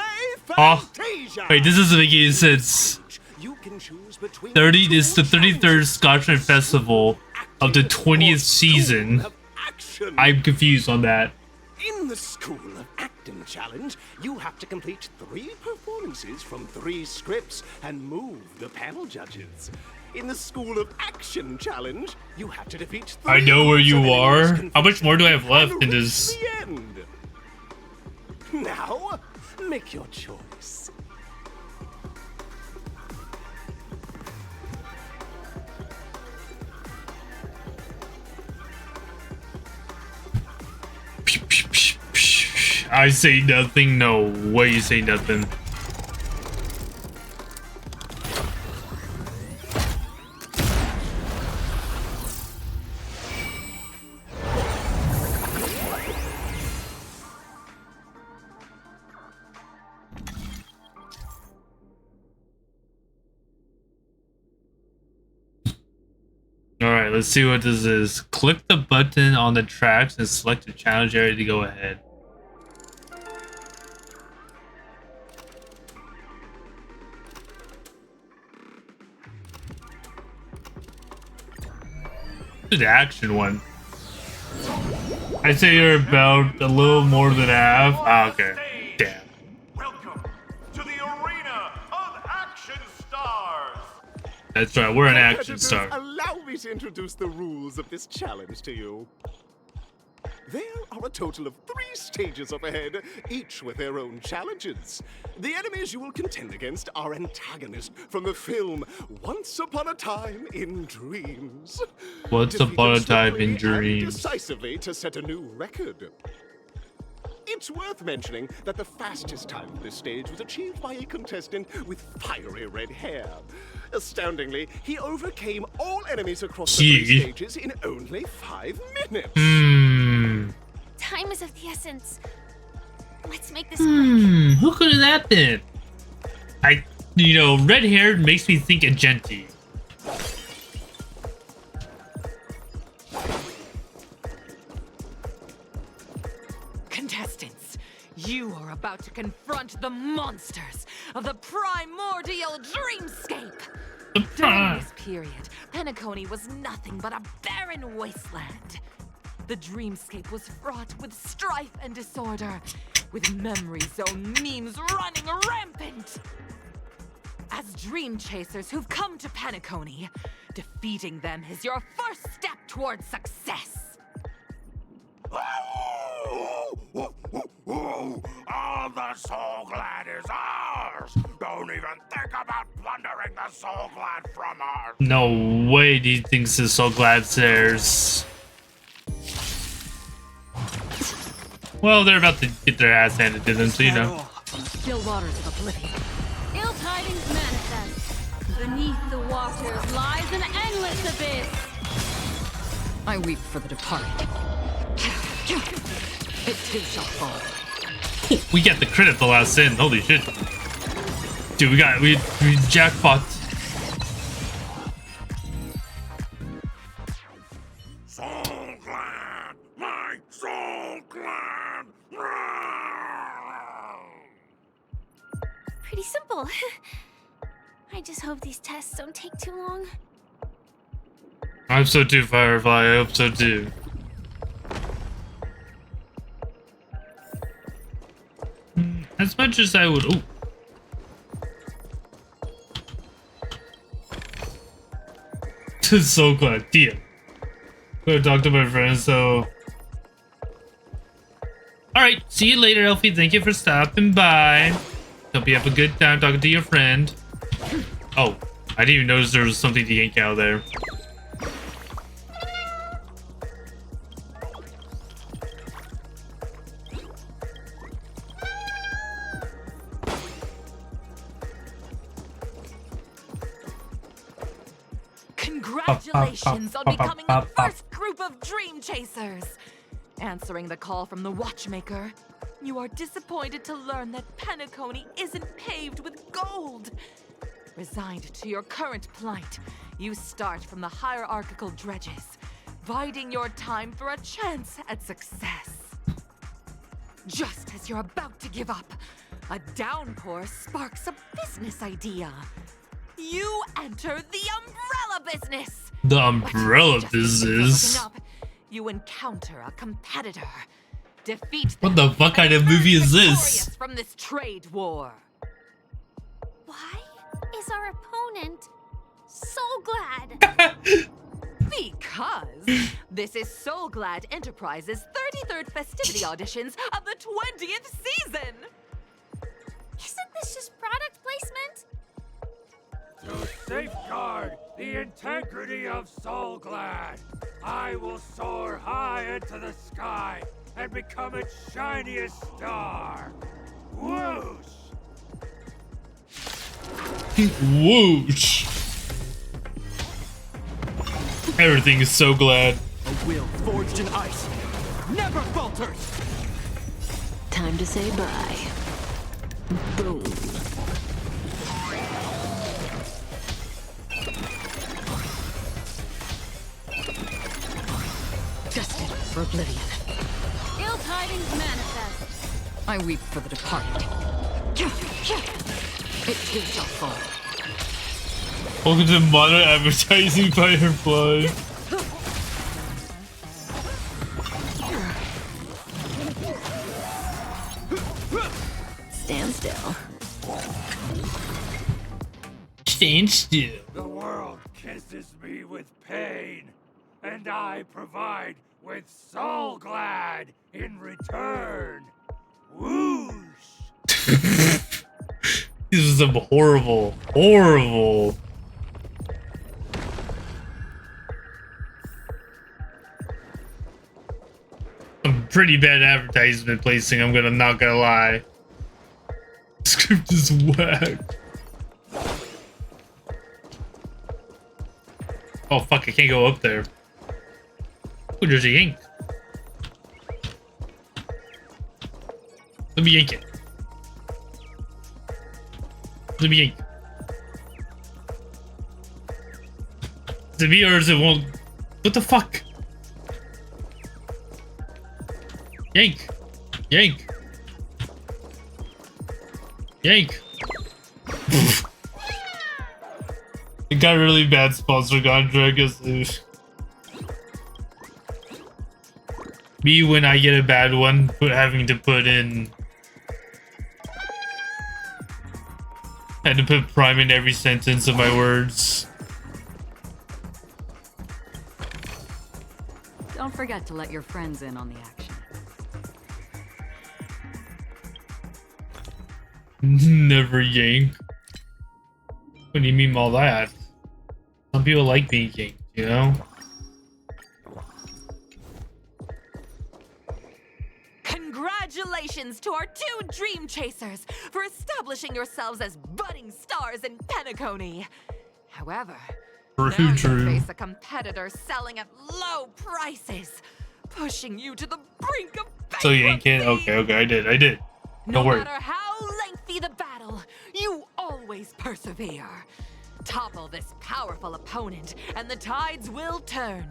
Oh, Fantasia. wait, this doesn't make any sense. You can choose between 30 is the 2 33rd Scotland Festival of the 20th season. of action. I'm confused on that. In the School of Acting Challenge, you have to complete 3 performances from 3 scripts and move the panel judges. In the School of Action Challenge, you have to defeat 3 I know where you enemies are. confused How much more do I have left and in reach this? the end. Now, make your choice. I say nothing. No way you say nothing. Alright, let's see what this is. Click the button on the tracks and select the challenge area to go ahead. The action one. I'd say you're about a little more than half. Ah, okay. Damn. Welcome to the Arena of Action Stars. That's right, we're an action Competitors, star. allow me to introduce the rules of this challenge to you. There are a total of 3 stages up ahead, each with their own challenges. The enemies you will contend against are antagonists from the film Once Upon a Time in Dreams. Once Defeat upon a them time swiftly in and dreams. decisively to set a new record. It's worth mentioning that the fastest time for this stage was achieved by a contestant with fiery red hair. Astoundingly, he overcame all enemies across the 3 stages in only 5 minutes. Time is of the essence. Let's make this Who could have that been? Red hair makes me think of Genty. Contestants, you are about to confront the monsters of the primordial dreamscape. During this period, Penacony was nothing but a barren wasteland. The dreamscape was fraught with strife and disorder, with memory zone memes running rampant. As dream chasers who've come to Penacony, defeating them is your first step towards success. Ooh, all the soul glad is ours! Don't even think about plundering the soul glad from us! No way he thinks the soul glad's theirs. Well, they're about to get their ass handed to them, so you know. Still waters of oblivion. Ill tidings manifest. Beneath the waters lies an endless abyss. I weep for the departed. It too shall fall. We got the crit at the last sin. Holy shit. Dude, we jackpot. Soul glad! My soul glad! Pretty simple. I just hope these tests don't take too long. I hope so too, Firefly. I hope so too. As much as I would. Oh. So glad. Dear. I'm gonna talk to my friends, so. Alright, see you later, Elfie. Thank you for stopping by. Hope you have a good time talking to your friend. Oh, I didn't even notice there was something to yank out there. Congratulations on becoming the first group of Dream Chasers! Answering the call from the Watchmaker, you are disappointed to learn that Penacony isn't paved with gold. Resigned to your current plight, you start from the hierarchical dredges, biding your time for a chance at success. Just as you're about to give up, a downpour sparks a business idea. You enter the umbrella business! The umbrella business? You encounter a competitor. Defeat what the fuck kind of movie is this? From this trade war. Why is our opponent Soul Glad? Because this is Soul Glad Enterprises' 33rd festivity auditions of the 20th season! Isn't this just product placement? To safeguard the integrity of Soul Glad, I will soar high into the sky and become its shiniest star. Whoosh! Whoosh! Everything is so glad. A will forged in ice never falters. Time to say bye. Boom. Destined for oblivion. Ill tidings manifest. I weep for the departed. It too shall fall. Welcome to modern advertising, Firefly. Stand still. Stand still. The world kisses me with pain, and I provide with Soul Glad in return. Whoosh! This is some horrible. A pretty bad advertisement placing, I'm not gonna lie. The script is whack. Oh fuck, I can't go up there. Oh, there's a yank. Let me yank it. Let me yank. Is it me or is it won't? What the fuck? Yank. Yank. Yank. It got really bad sponsor contract. Me when I get a bad one, having to put in. Had to put prime in every sentence of my words. Don't forget to let your friends in on the action. Never yank. What do you mean by all that? Some people like being yanked, you know? Congratulations to our 2 Dream Chasers for establishing yourselves as budding stars in Penacony. However, now you face a competitor selling at low prices, pushing you to the brink of bankruptcy. So you ain't kidding? Okay, I did. Don't worry. No matter how lengthy the battle, you always persevere. Topple this powerful opponent, and the tides will turn,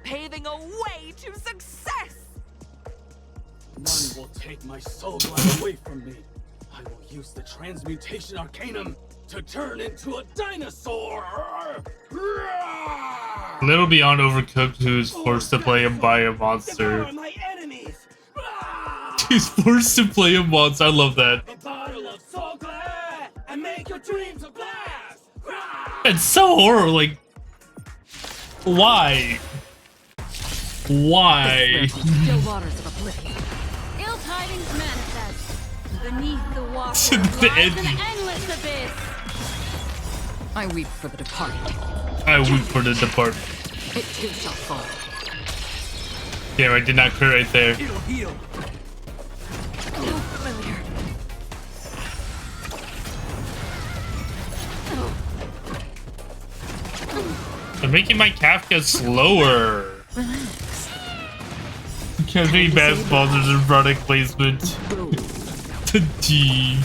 paving a way to success. None will take my soul glad away from me. I will use the transmutation arcanum to turn into a dinosaur. Little beyond Overcooked, who's forced to play him by a monster. My enemies. He's forced to play a monster. I love that. A bottle of soul glad and make your dreams a blast. It's so horrible. Like, why? Why? Still waters of oblivion. Ill tidings manifest. Beneath the water The lies end. an endless abyss. I weep for the departed. I weep for the departed. It too shall fall. Damn, I did not crit right there. It'll heal. No familiar. They're making my Kafka slower. Relax. Can't be bad sponsors and product placement. The D.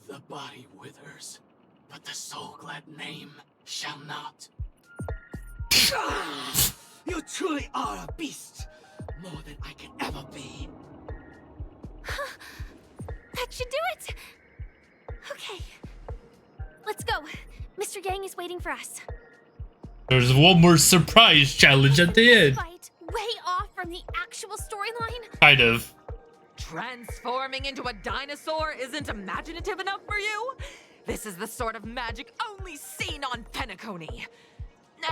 The body withers, but the soul glad name shall not. You truly are a beast, more than I can ever be. That should do it. Okay. Let's go. Mr. Yang is waiting for us. There's one more surprise challenge at the end. Fight way off from the actual storyline. Kind of. Transforming into a dinosaur isn't imaginative enough for you? This is the sort of magic only seen on Penacony.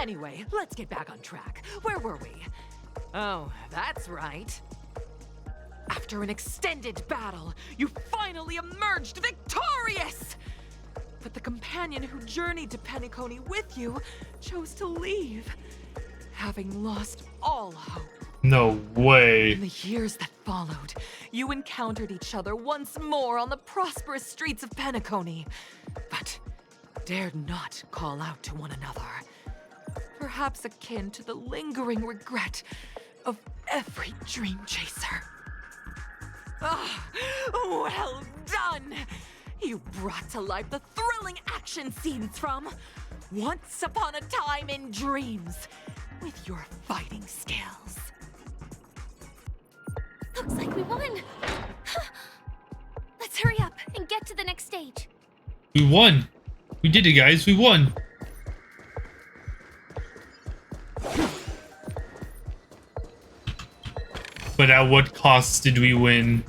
Anyway, let's get back on track. Where were we? Oh, that's right. After an extended battle, you finally emerged victorious! But the companion who journeyed to Penacony with you chose to leave, having lost all hope. No way. In the years that followed, you encountered each other once more on the prosperous streets of Penacony, but dared not call out to one another. Perhaps akin to the lingering regret of every dream chaser. Ah, well done! You brought to life the thrilling action scenes from Once Upon a Time in Dreams with your fighting skills. Looks like we won. Let's hurry up and get to the next stage. We won. We did it, guys. We won. But at what cost did we win?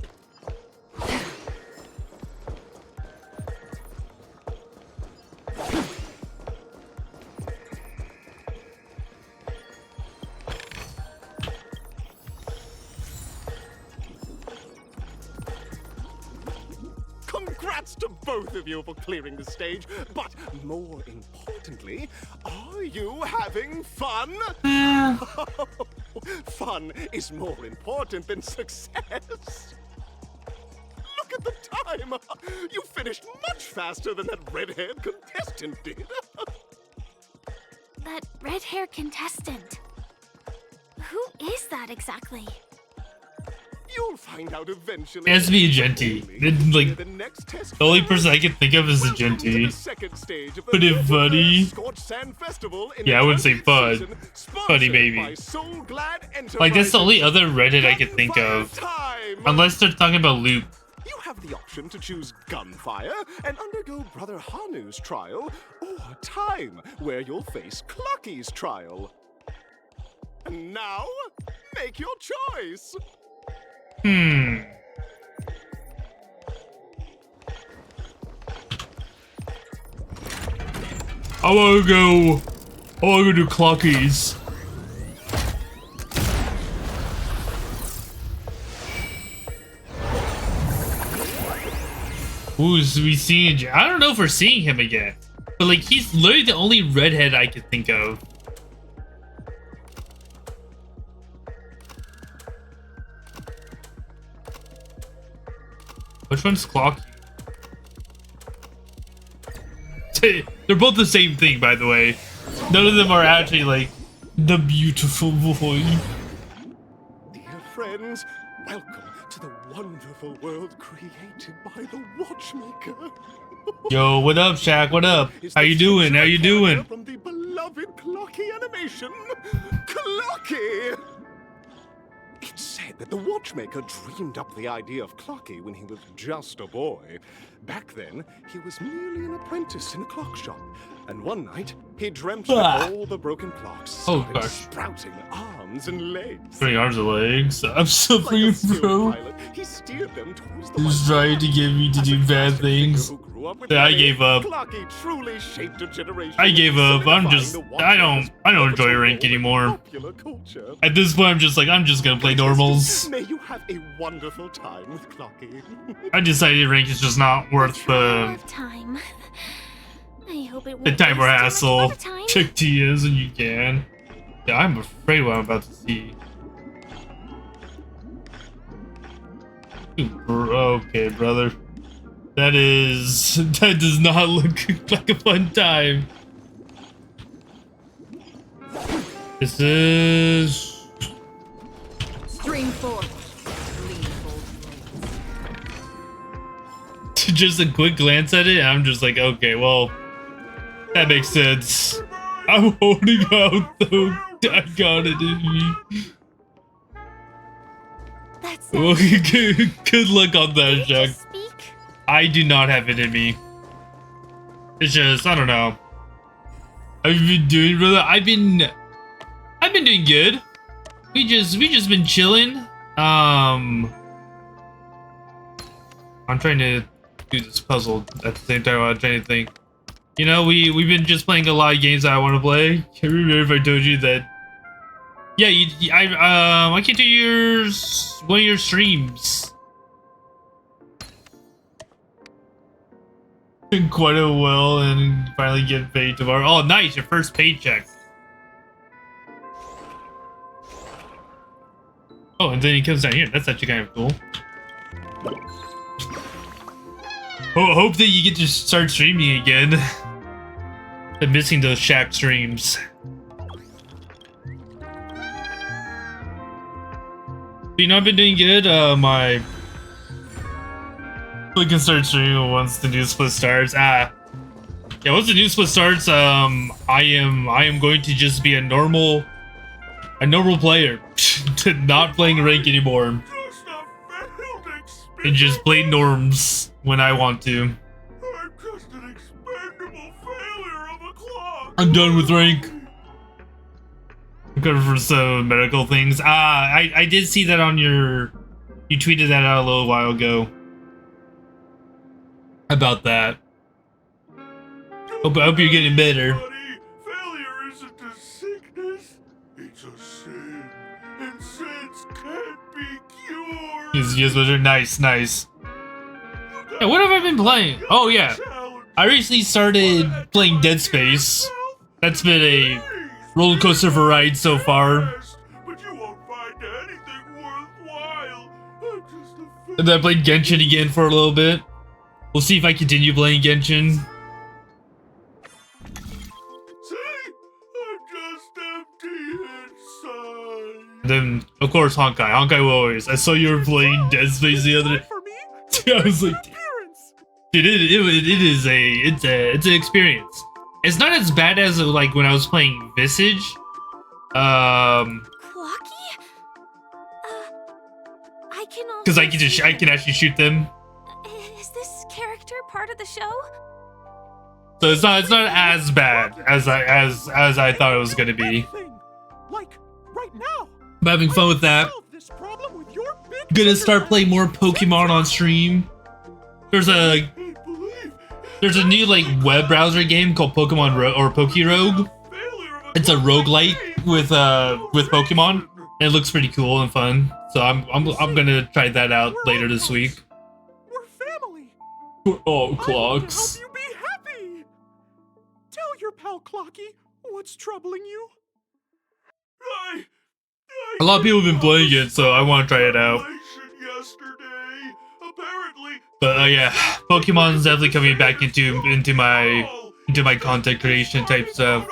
Congrats to both of you for clearing the stage, but more importantly, are you having fun? Fun is more important than success. Look at the time! You finished much faster than that red-haired contestant did. That red-haired contestant. Who is that exactly? You'll find out eventually. It has to be a Genti. Like, the only person I can think of is a Genti. But if Buddy... Yeah, I wouldn't say Bud. Buddy, maybe. Like, that's the only other Reddit I could think of. Unless they're talking about Luke. You have the option to choose gunfire and undergo Brother Hanu's trial, or time, where you'll face Clucky's trial. And now, make your choice. I wanna go do Clockies. Who's we seeing? I don't know if we're seeing him again. But like, he's literally the only redhead I could think of. Which one's Clocky? They're both the same thing, by the way. None of them are actually like the beautiful boy. Dear friends, welcome to the wonderful world created by the Watchmaker. Yo, what up, Shaq? What up? How you doing? How you doing? From the beloved Clocky animation, Clocky! It's said that the Watchmaker dreamed up the idea of Clocky when he was just a boy. Back then, he was merely an apprentice in a clock shop. And one night, he dreamt that all the broken clocks started sprouting arms and legs. Sprouting arms and legs? I'm suffering, bro. He steered them towards the He's trying to get me to do bad things. I gave up. Clocky truly shaped a generation. I gave up. I'm just I don't enjoy rank anymore. At this point I'm just like I'm just gonna play normals. May you have a wonderful time with Clocky. I decided rank is just not worth the time. I hope it the won't time or waste hassle. too much time. Check TS and you can. Yeah, I'm afraid what I'm about to see. Okay, brother. That does not look like a fun time. This is Stream 4. just a quick glance at it, and I'm just like, okay, well, that makes sense. I'm holding out though. I got it in me. Well, good luck on that, Jack. I do not have it in me. It's just, I don't know. Have you been doing, brother? I've been doing good. We just been chilling. I'm trying to do this puzzle at the same time while I'm trying to think. You know, we've been just playing a lot of games that I want to play. Can't remember if I told you that. Yeah, I came to one of your streams. Quite a well, and finally get paid tomorrow. Oh, nice! Your first paycheck. Oh, and then he comes down here. That's actually kind of cool. Hope that you get to start streaming again. Been missing those Shaq streams. You know, I've been doing good. We can start streaming once the new split starts. Yeah, once the new split starts, I am going to just be a normal player, not playing rank anymore, and just play norms when I want to. I'm done with rank. I'm covered for some medical things. I did see that on you tweeted that out a little while ago. About that. Hope you're getting better. Failure isn't a sickness, it's a sin, and sins can't be cured. Yes, those are nice. Yeah, what have I been playing? Oh yeah, I recently started playing Dead Space. That's been a roller coaster of a ride so far. And then I played Genshin again for a little bit. We'll see if I continue playing Genshin. And then, of course, Honkai. Honkai Warriors. I saw you were playing Dead Space the other day. I was like, dude, it's an experience. It's not as bad as like when I was playing Visage. Because I can actually shoot them. Is this character part of the show? So it's not as bad as I thought it was gonna be. Like right now. I'm having fun with that. Gonna start playing more Pokemon on stream. There's a new like web browser game called Pokemon Pokerogue. It's a roguelite with Pokemon. And it looks pretty cool and fun. So I'm gonna try that out later this week. We're family. Oh, clocks. I will help you be happy. Tell your pal Clocky what's troubling you. A lot of people have been playing it, so I want to try it out. But yeah, Pokemon's definitely coming back into my content creation type stuff.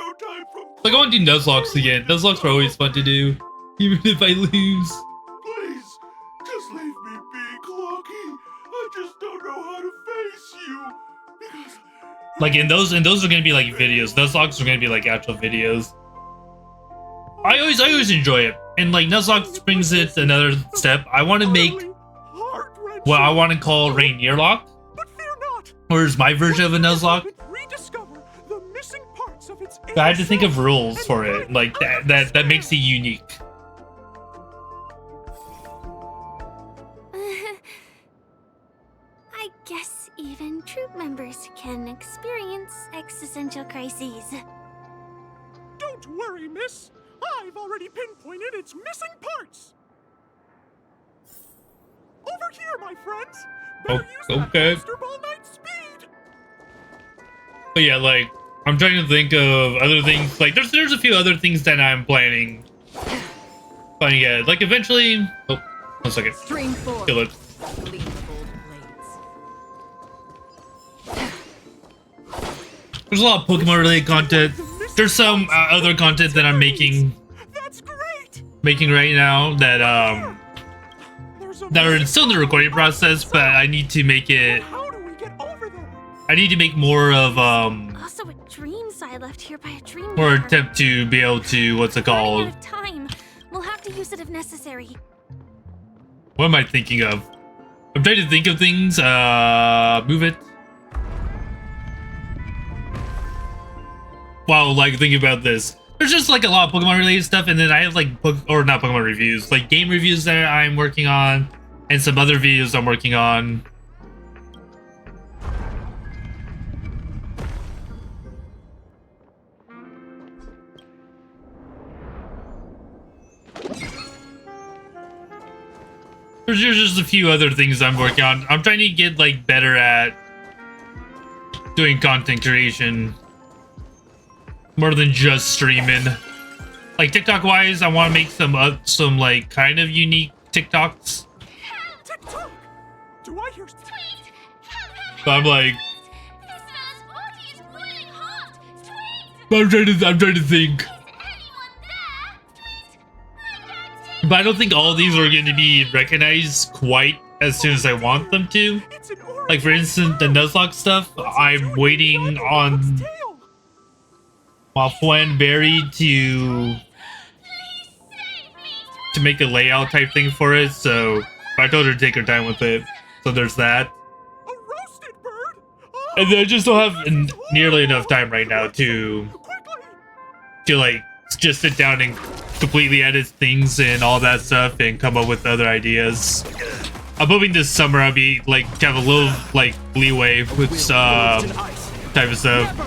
Like I want to do Nuzlocke again. Nuzlocke are always fun to do, even if I lose. Please, just leave me be, Clocky. I just don't know how to face you. Because Like and those are gonna be like videos. Nuzlocke are gonna be like actual videos. I always enjoy it, and like Nuzlocke brings it another step. I want to make what I want to call Rainier Lock, or is my version of a Nuzlocke. I had to think of rules for it, like that makes it unique. I guess even troop members can experience existential crises. Don't worry, miss. I've already pinpointed its missing parts. Over here, my friends. Better use that Okay. Master Ball Knight speed. But yeah, like I'm trying to think of other things. Like there's a few other things that I'm planning. But yeah, like eventually. Oh, 1 second. Stream 4. Kill it. There's a lot of Pokemon related content. There's some other content that I'm making right now that that are still in the recording process, but I need to make it. I need to make more of Also, a dreams I left here by a dream. or attempt to be able to what's it Running called? out of time. We'll have to use it if necessary. What am I thinking of? I'm trying to think of things. Move it. Wow, like thinking about this. There's just like a lot of Pokemon related stuff, and then I have like or not Pokemon reviews, like game reviews that I'm working on, and some other videos I'm working on. There's just a few other things I'm working on. I'm trying to get like better at doing content creation more than just streaming. Like TikTok wise, I want to make some like kind of unique TikToks. TikTok. Do I hear? But I'm like, I'm trying to think. But I don't think all of these are going to be recognized quite as soon as I want them to. Like for instance, the Nuzlocke stuff, I'm waiting on my friend Barry to make a layout type thing for it. So I told her to take her time with it. So there's that. And then I just don't have nearly enough time right now to like just sit down and completely edit things and all that stuff and come up with other ideas. I'm hoping this summer I'll be like have a little like leeway with some type of stuff.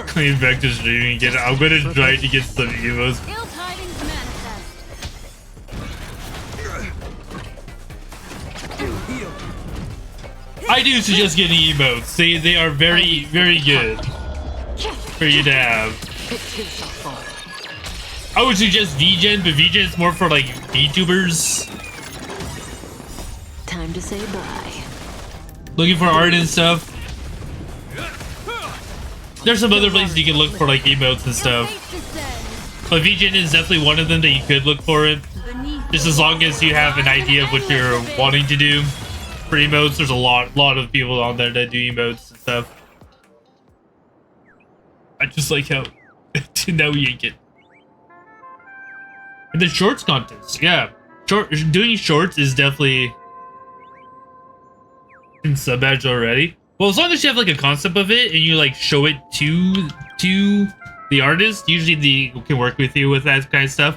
Clean back to streaming again. I'm gonna try to get some evos. I do suggest getting emotes. They are very good for you to have. I would suggest VGen, but VGen is more for like VTubers. Time to say bye. Looking for art and stuff. There's some other places you can look for like emotes and stuff. But VGen is definitely one of them that you could look for it. Just as long as you have an idea of what you're wanting to do. For emotes, there's a lot of people on there that do emotes and stuff. I just like how now we yank it. And the shorts contest, yeah. Doing shorts is definitely in sub badge already. Well, as long as you have like a concept of it and you like show it to the artist, usually they can work with you with that kind of stuff.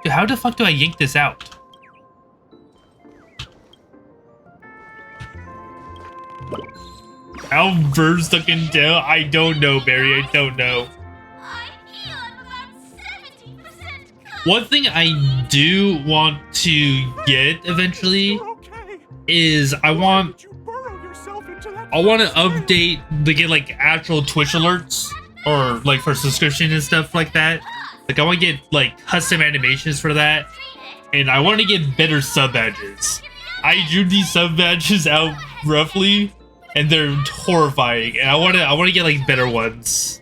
Dude, how the fuck do I yank this out? How birds stuck in tail? I don't know, Barry. I don't know. One thing I do want to get eventually is I want I want to update to get like actual Twitch alerts or like for subscription and stuff like that. Like I want to get like custom animations for that, and I want to get better sub badges. I drew these sub badges out roughly, and they're horrifying. And I want to get like better ones.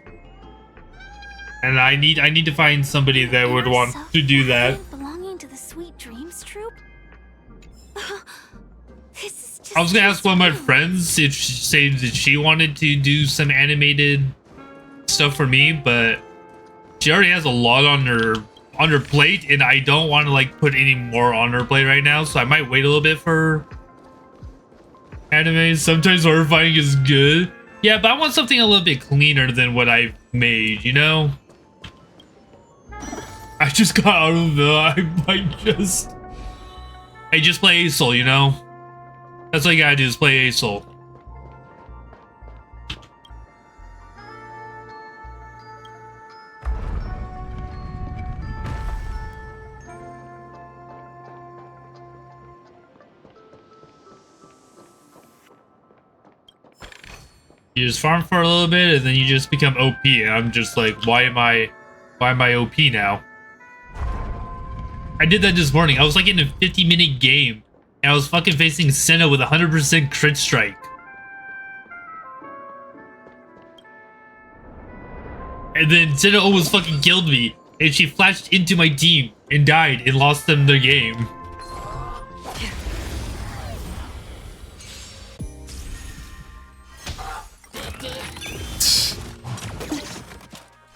And I need to find somebody that would want to do that. Belonging to the Sweet Dreams troupe? I was gonna ask one of my friends if she said that she wanted to do some animated stuff for me, but she already has a lot on her plate, and I don't want to like put any more on her plate right now. So I might wait a little bit for anime. Sometimes horrifying is good. Yeah, but I want something a little bit cleaner than what I've made, you know? I just got out of the... I just play Asol, you know? That's all you gotta do is play Asol. You just farm for a little bit and then you just become OP, and I'm just like, why am I OP now? I did that this morning. I was like in a 50-minute game, and I was fucking facing Senna with 100% crit strike. And then Senna almost fucking killed me, and she flashed into my team and died and lost them their game.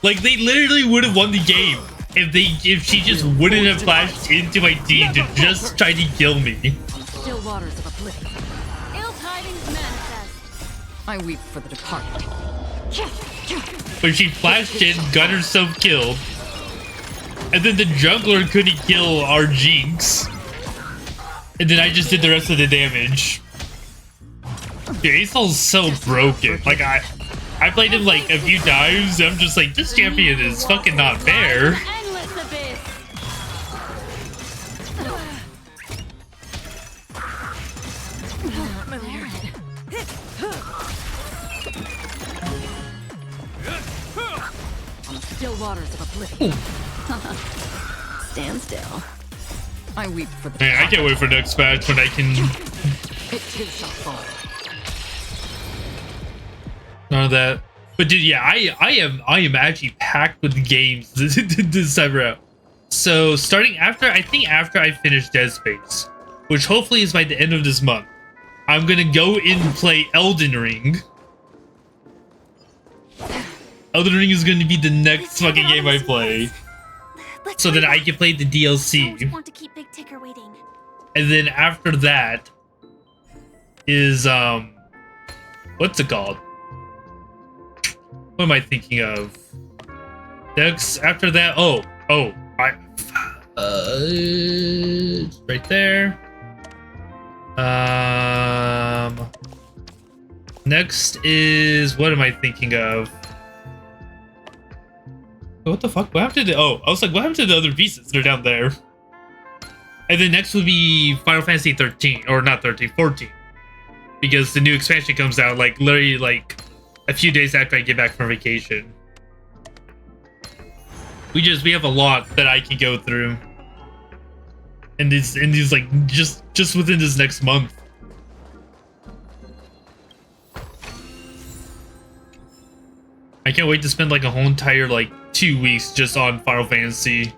Like, they literally would have won the game if she just wouldn't have flashed into my team to just try to kill me. Still waters of oblivion. Ill tidings manifest. I weep for the departed. But she flashed in, got herself killed, and then the jungler couldn't kill our Jinx, and then I just did the rest of the damage. Dude, Asol's so broken. Like, I played him like a few times, and I'm just like, this champion is fucking not fair. Still waters of oblivion. Stand still. I weep for the... Man, I can't wait for next patch when I can... It too shall fall. None of that. But dude, yeah, I am actually packed with games this time around. So starting after I finish Dead Space, which hopefully is by the end of this month, I'm gonna go in and play Elden Ring. Elden Ring is gonna be the next fucking game I play, so that I can play the DLC. Want to keep Big Ticker waiting. And then after that is what's it called? What am I thinking of? Next after that, it's right there. Next is, what am I thinking of? What the fuck? What happened to the... Oh, I was like, what happened to the other pieces? They're down there. And then next would be Final Fantasy 13. Or not 13, 14. Because the new expansion comes out, like, literally, like, a few days after I get back from vacation. We have a lot that I can go through. And these like, just within this next month. I can't wait to spend, like, a whole entire, like, 2 weeks just on Final Fantasy.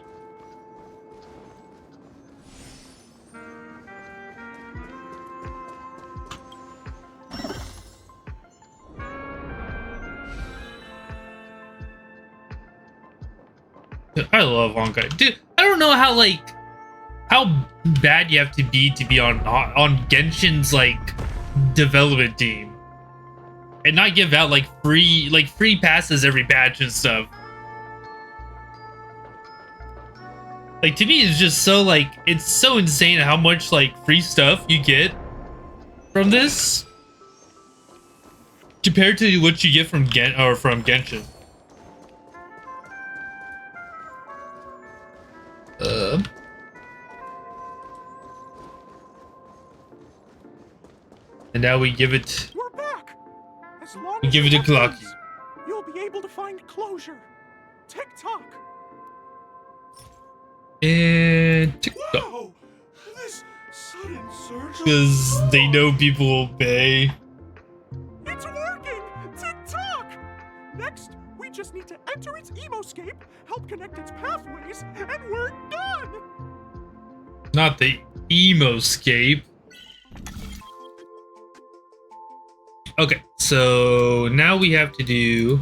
I love Honkai. Dude, I don't know how bad you have to be on Genshin's, like, development team. And not give out free passes every patch and stuff. Like, to me, it's just so, like, it's so insane how much, like, free stuff you get from this compared to what you get from Genshin. And now we give it... We're back! We give it a clocky. You'll be able to find closure. Tick-tock. And TikTok. Whoa! This sudden surge. Because they know people will pay. It's working! Tick-tock! Next, we just need to enter its emoscape, help connect its pathways, and we're done! Not the emoscape. Okay, so now we have to do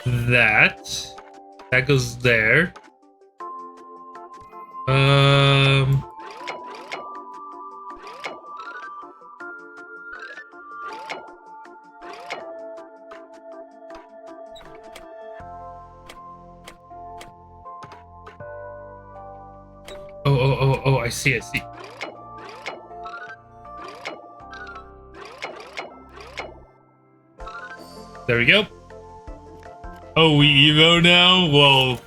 that. That goes there. Oh, I see. There we go. Oh, we emo now? Whoa.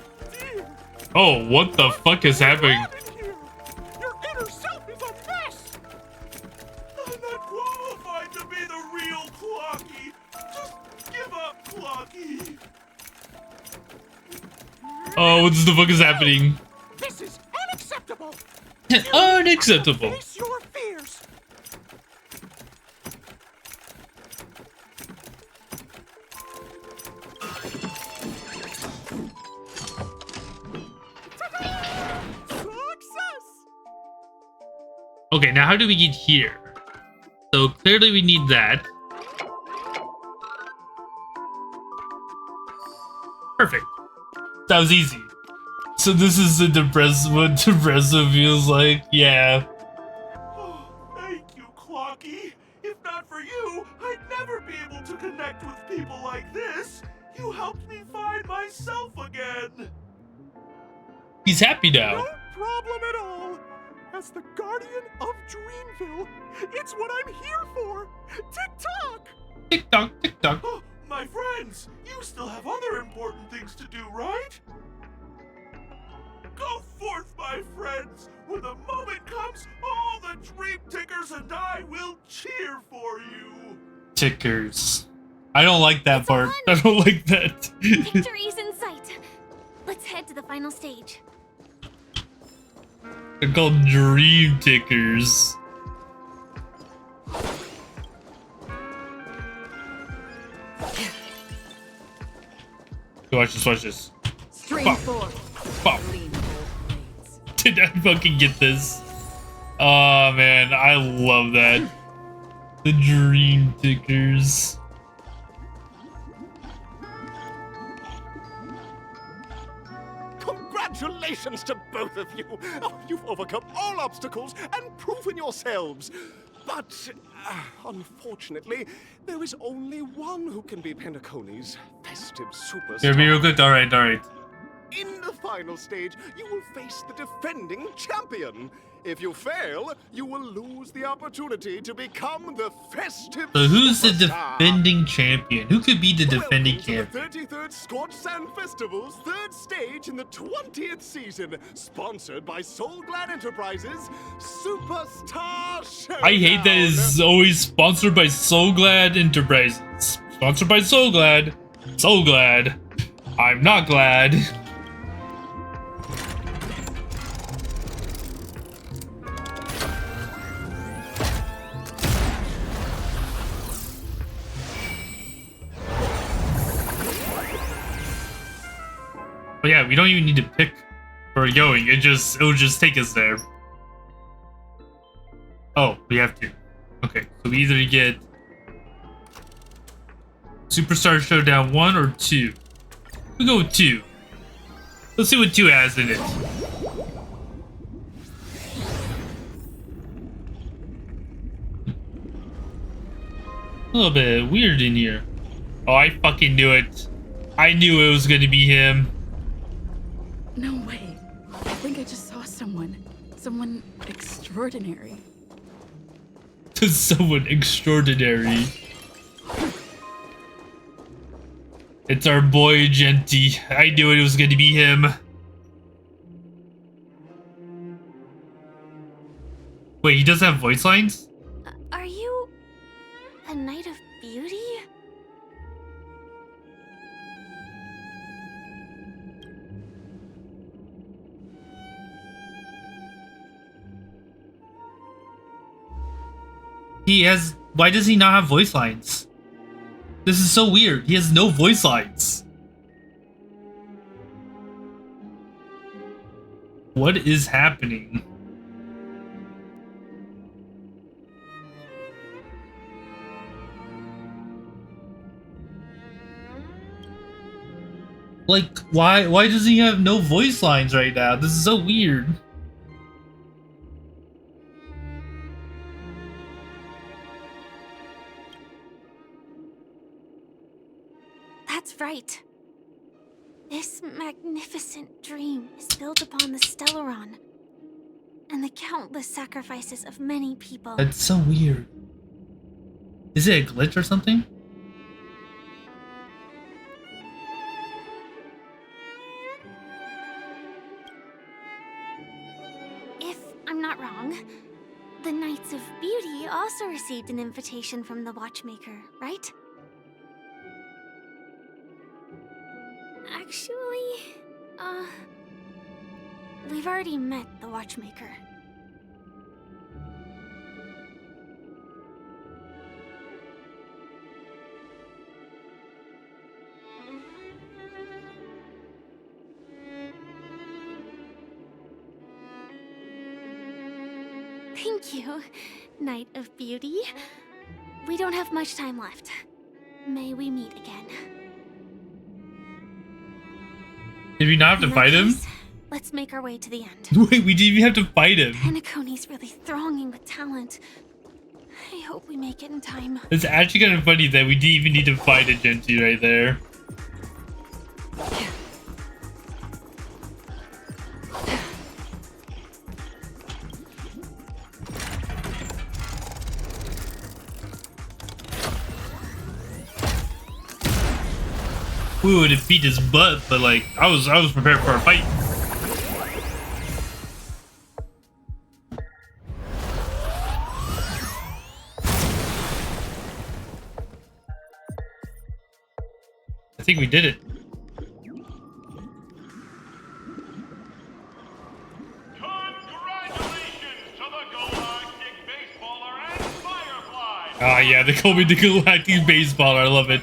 Oh, what the fuck is happening? Your inner self is a mess! I'm not qualified to be the real Clocky. Just give up, Clocky. Oh, what the fuck is happening? This is unacceptable! Unacceptable. Face your fears! Okay, now how do we get here? So clearly we need that. Perfect. That was easy. So this is what depressive feels like? Yeah. Oh, thank you, Clocky. If not for you, I'd never be able to connect with people like this. You helped me find myself again. He's happy now. No problem at all. As the guardian of Dreamville, it's what I'm here for. Tick-tock! Tick-tock, tick-tock. Oh, my friends, you still have other important things to do, right? Go forth, my friends. When the moment comes, all the Dream Tickers and I will cheer for you. Tickers. I don't like that part. I don't like that. Victory's in sight. Let's head to the final stage. They're called Dream Tickers. Watch this. Stream 4. Bop. Did I fucking get this? Oh man, I love that. The Dream Tickers. Congratulations to both of you! Oh, you've overcome all obstacles and proven yourselves. But, unfortunately, there is only one who can be Penacony's festive superstar. Here, be real quick. All right. In the final stage, you will face the defending champion. If you fail, you will lose the opportunity to become the festive So who's the superstar. defending champion? Who could be the defending champion? Welcome to the 33rd Scorch Sand Festival's third stage in the 20th season, sponsored by Soul Glad Enterprises, Superstar Showdown. I hate that it's always sponsored by Soul Glad Enterprises. Sponsored by Soul Glad. So glad. I'm not glad. But yeah, we don't even need to pick where we're going. It'll just take us there. Oh, we have to. Okay, so we either get Superstar Showdown 1 or 2. We go with 2. Let's see what 2 has in it. A little bit weird in here. Oh, I fucking knew it. I knew it was gonna be him. No way. I think I just saw someone. Someone extraordinary. Someone extraordinary. It's our boy Genty. I knew it was gonna be him. Wait, he does have voice lines? Are you night of beauty? He has. Why does he not have voice lines? This is so weird. He has no voice lines. What is happening? Like, why does he have no voice lines right now? This is so weird. That's right. This magnificent dream is built upon the Stellaron and the countless sacrifices of many people. That's so weird. Is it a glitch or something? If I'm not wrong, the Knights of Beauty also received an invitation from the Watchmaker, right? Actually, we've already met the Watchmaker. Thank you, Knight of Beauty. We don't have much time left. May we meet again. Did we not have to fight him? Let's make our way to the end. Wait, we didn't even have to fight him. Penacony's really thronging with talent. I hope we make it in time. It's actually kind of funny that we didn't even need to fight a Genji right there. We would have beat his butt, but like I was prepared for a fight. I think we did it. Ah, yeah, they call me the Galactic Baseballer. I love it.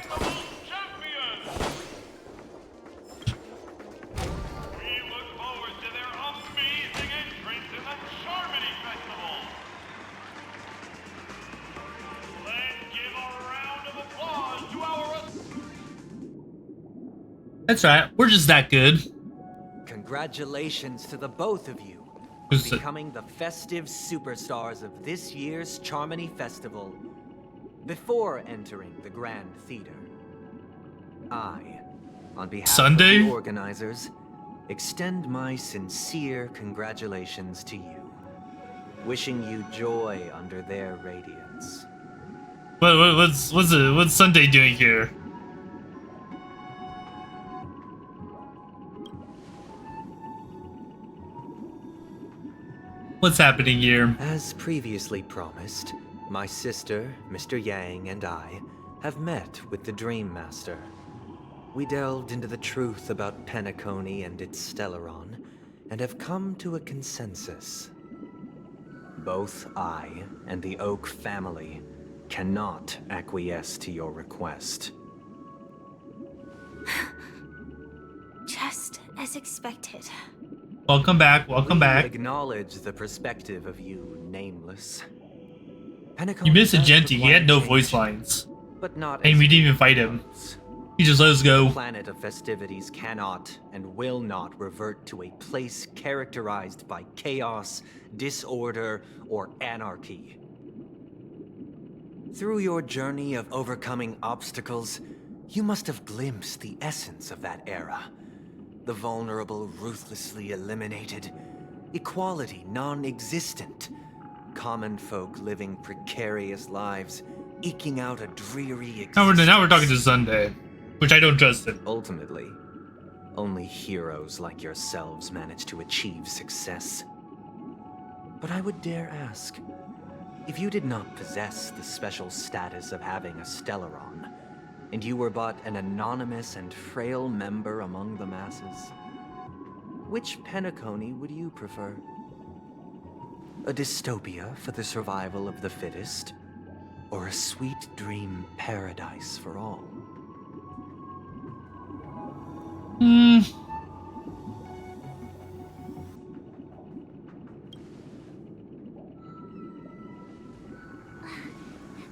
That's right. We're just that good. Congratulations to the both of you, becoming the festive superstars of this year's Charmony Festival. Before entering the Grand Theater, I, on behalf of the organizers, extend my sincere congratulations to you, wishing you joy under their radiance. What's Sunday doing here? What's happening here? As previously promised, my sister, Mr. Yang, and I have met with the Dream Master. We delved into the truth about Penacony and its Stellaron, and have come to a consensus. Both I and the Oak family cannot acquiesce to your request. Just as expected. Welcome back, welcome back. Acknowledge the perspective of you, Nameless. You missed a Genji, he had no voice lines. But not and we didn't even fight him. He just let us go. The planet of festivities cannot and will not revert to a place characterized by chaos, disorder, or anarchy. Through your journey of overcoming obstacles, you must have glimpsed the essence of that era. The vulnerable ruthlessly eliminated, equality non-existent, common folk living precarious lives, eking out a dreary existence. Now we're talking to Sunday, which I don't trust him. Ultimately, only heroes like yourselves manage to achieve success. But I would dare ask, If you did not possess the special status of having a Stellaron, and you were but an anonymous and frail member among the masses, which Penacony would you prefer? A dystopia for the survival of the fittest, or a sweet dream paradise for all?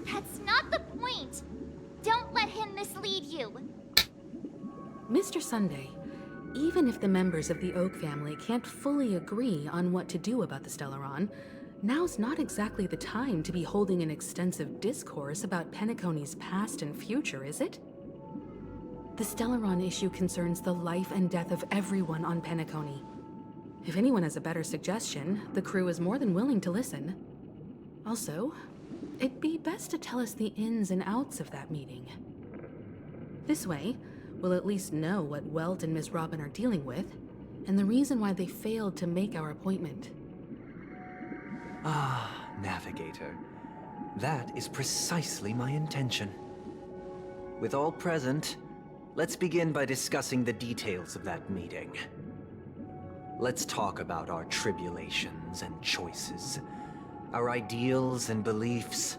That's not the point. Don't let him mislead you. Mr. Sunday, even if the members of the Oak family can't fully agree on what to do about the Stellaron, now's not exactly the time to be holding an extensive discourse about Penacony's past and future, is it? The Stellaron issue concerns the life and death of everyone on Penacony. If anyone has a better suggestion, the crew is more than willing to listen. Also, it'd be best to tell us the ins and outs of that meeting. This way, we'll at least know what Welt and Miss Robin are dealing with, and the reason why they failed to make our appointment. Ah, Navigator. That is precisely my intention. With all present, let's begin by discussing the details of that meeting. Let's talk about our tribulations and choices, our ideals and beliefs,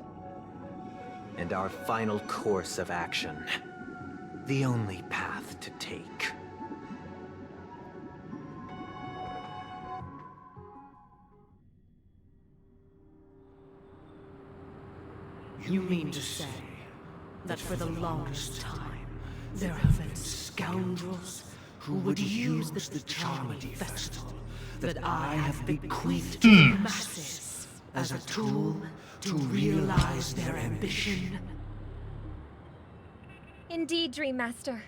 and our final course of action. The only path to take. You mean to say that for the longest time, there have been scoundrels who would use the Charmity Festival that I have bequeathed to the masses as a tool to realize their ambition? Indeed, Dream Master.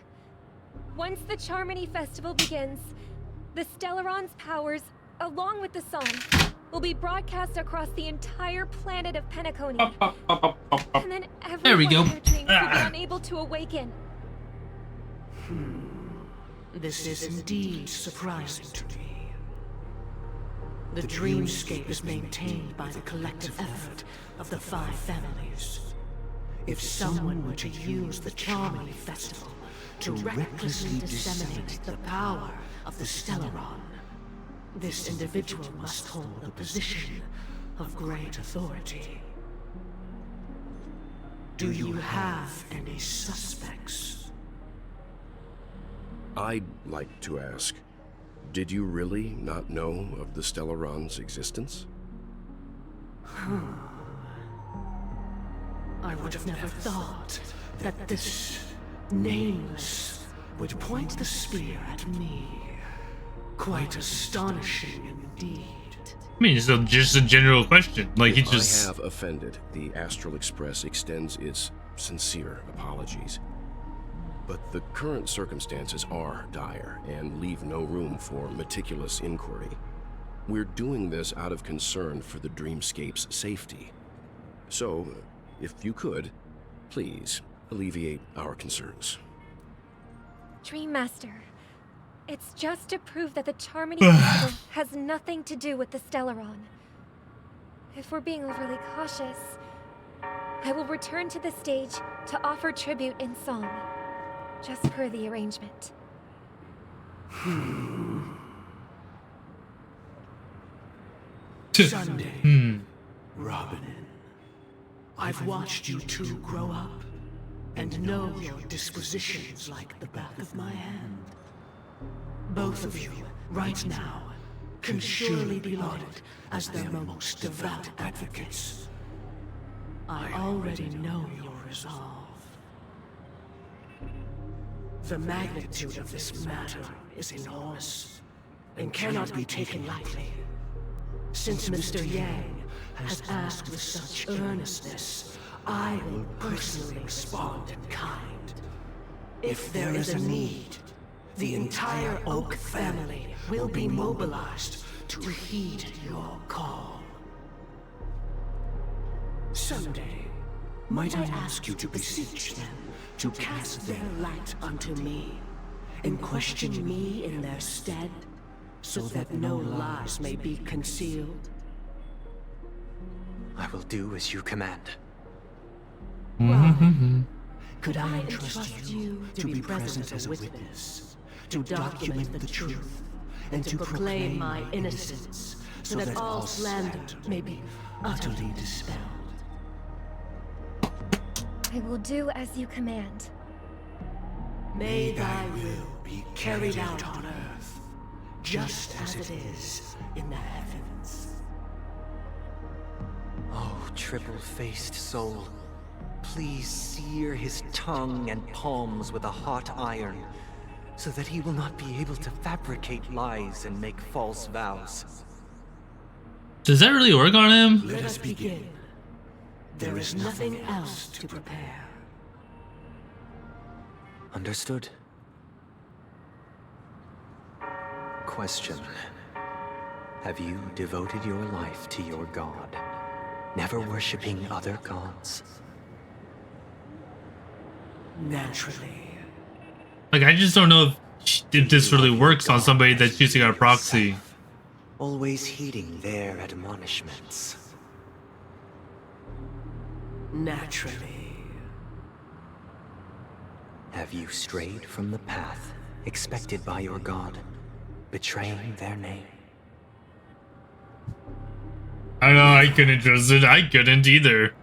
Once the Charmony Festival begins, the Stellaron's powers, along with the song, will be broadcast across the entire planet of Penacony. And then everyone in their dreams will be unable to awaken. This is indeed surprising to me. The dreamscape is maintained by the collective effort of the 5 families. If someone were to use the Charmony Festival to recklessly disseminate the power of the Stellaron, this individual must hold a position of great authority. Do you have any suspects? I'd like to ask, did you really not know of the Stellaron's existence? I would have never thought that this nameless would point the spear at me. Quite astonishing indeed. I mean, it's just a general question. Like, if I have offended, the Astral Express extends its sincere apologies. But the current circumstances are dire and leave no room for meticulous inquiry. We're doing this out of concern for the dreamscape's safety. So, if you could, please alleviate our concerns. Dream Master, it's just to prove that the Charmony Festival has nothing to do with the Stellaron. If we're being overly cautious, I will return to the stage to offer tribute in song, just per the arrangement. Sunday, Robin, I've watched you two grow up and know your dispositions like the back of my hand. Both of you, right now, can surely be lauded as their most devout advocates. I already know your resolve. The magnitude of this matter is enormous and cannot be taken lightly. Since Mr. Yang has asked with such earnestness, I will personally respond in kind. If there is a need, the entire Oak family will be mobilized to heed your call. Someday, might I ask you to beseech them to cast their light unto me, and question me in their stead, so that no lies may be concealed? I will do as you command. Could I entrust you to be present as a witness, to document the truth, and to proclaim my innocence, so that all slander may be utterly dispelled? I will do as you command. May thy will be carried out on earth, just as it is in the heavens. Oh, triple-faced soul, please sear his tongue and palms with a hot iron, so that he will not be able to fabricate lies and make false vows. Does that really work on him? Let us begin. There is nothing else to prepare. Understood. Question. Have you devoted your life to your god, never worshipping other gods? Naturally. Like, I just don't know if this really works on somebody that's using our proxy. Always heeding their admonishments. Naturally. Have you strayed from the path expected by your god, betraying their name? I know, I couldn't trust it. I couldn't either.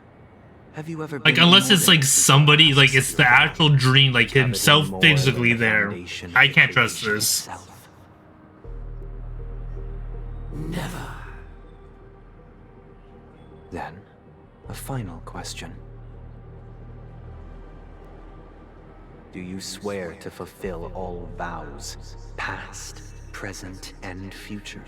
Have you ever like, unless it's like somebody, like it's the actual dream, like himself physically there. I can't trust this. Never. Then, a final question. Do you swear to fulfill all vows, past, present, and future?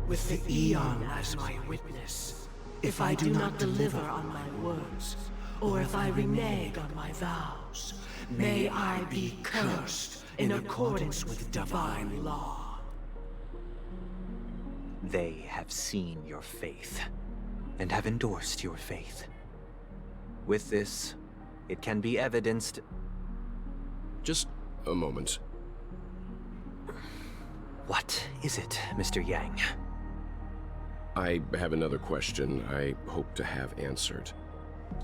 With the Eon as my witness, if I do not deliver on my words, or if I renege on my vows, may I be cursed in accordance with divine law. They have seen your faith, and have endorsed your faith. With this, it can be evidenced... Just a moment. What is it, Mr. Yang? I have another question I hope to have answered.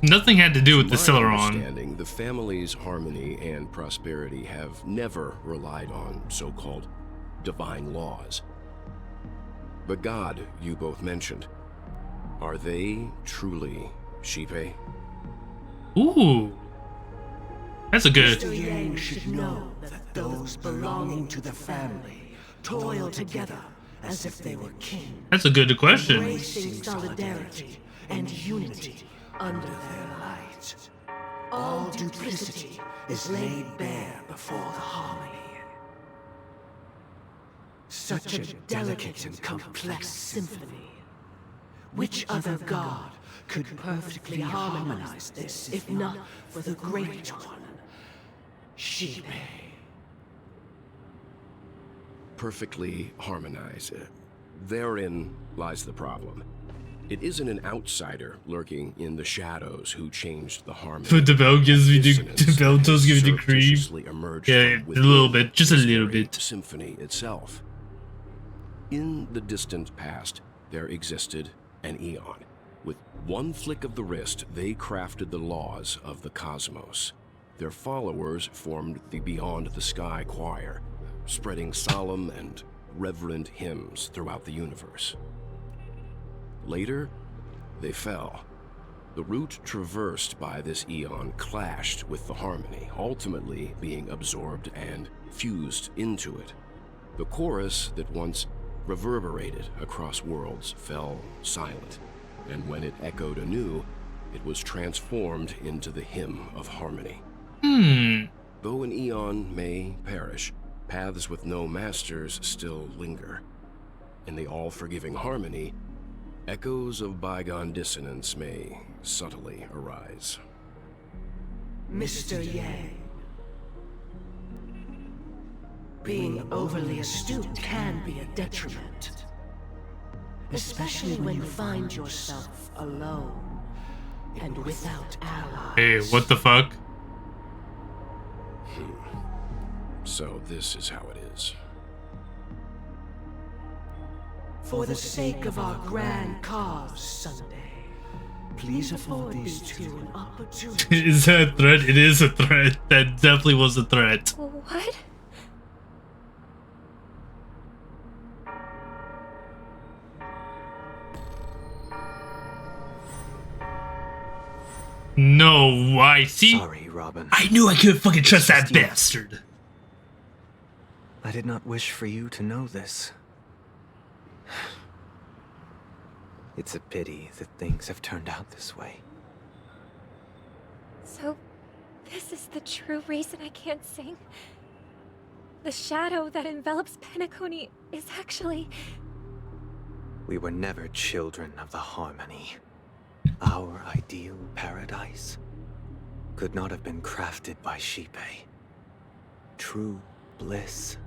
Nothing had to do with the Celeron. Understanding, the family's harmony and prosperity have never relied on so-called divine laws. The god you both mentioned, are they truly Shipe? Ooh. That's a good... Mr. Yang should know that those belonging to the family toil together as if they were kin. That's a good question. Embracing solidarity and unity under their light. All duplicity is laid bare before the harmony. Such a delicate and complex symphony. Which other god could perfectly harmonize this, if not for the great one, Shipe? Perfectly harmonize. Therein lies the problem. It isn't an outsider lurking in the shadows who changed the harmony. But the bell gives me the bell does give me the creep. Yeah, a little bit, just a little bit. Symphony itself. In the distant past, there existed an Eon. With one flick of the wrist, they crafted the laws of the cosmos. Their followers formed the Beyond the Sky Choir, spreading solemn and reverent hymns throughout the universe. Later, they fell. The route traversed by this Eon clashed with the harmony, ultimately being absorbed and fused into it. The chorus that once reverberated across worlds fell silent, and when it echoed anew, it was transformed into the hymn of harmony. Though an Eon may perish, paths with no masters still linger. In the all-forgiving harmony, echoes of bygone dissonance may subtly arise. Mr. Yang, being overly astute can be a detriment. Especially when you find yourself alone and without allies. Hey, what the fuck? So this is how it is. for the sake of our grand cause Sunday, please afford these two an opportunity. Is that a threat? It is a threat. That definitely was a threat. What? No, I see. Sorry, Robin. I knew I couldn't fucking trust that bastard. I did not wish for you to know this. It's a pity that things have turned out this way. So, this is the true reason I can't sing? The shadow that envelops Penacony is actually... We were never children of the harmony. Our ideal paradise could not have been crafted by Shipe. True bliss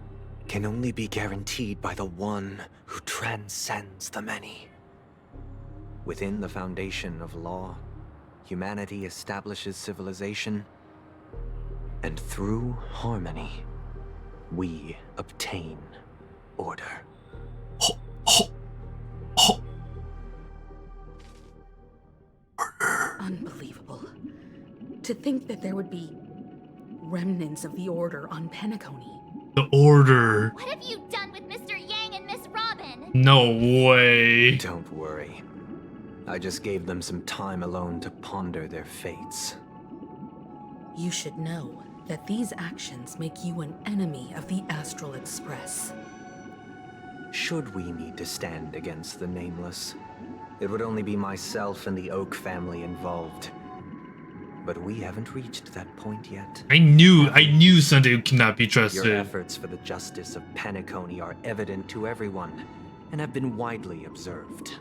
can only be guaranteed by the one who transcends the many. Within the foundation of law, humanity establishes civilization, and through harmony, we obtain order. Unbelievable. To think that there would be remnants of the Order on Penacony. The Order. What have you done with Mr. Yang and Miss Robin? No way. Don't worry. I just gave them some time alone to ponder their fates. You should know that these actions make you an enemy of the Astral Express. Should we need to stand against the Nameless, it would only be myself and the Oak family involved. But we haven't reached that point yet. I knew Sunday cannot be trusted. Your efforts for the justice of Penacony are evident to everyone, and have been widely observed.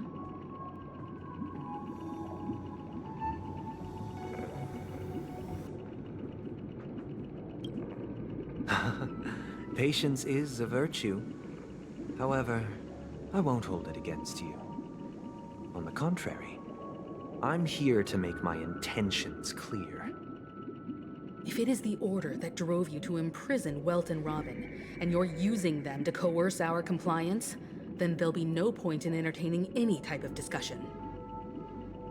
Patience is a virtue. However, I won't hold it against you. On the contrary, I'm here to make my intentions clear. If it is the Order that drove you to imprison Welt and Robin, and you're using them to coerce our compliance, then there'll be no point in entertaining any type of discussion.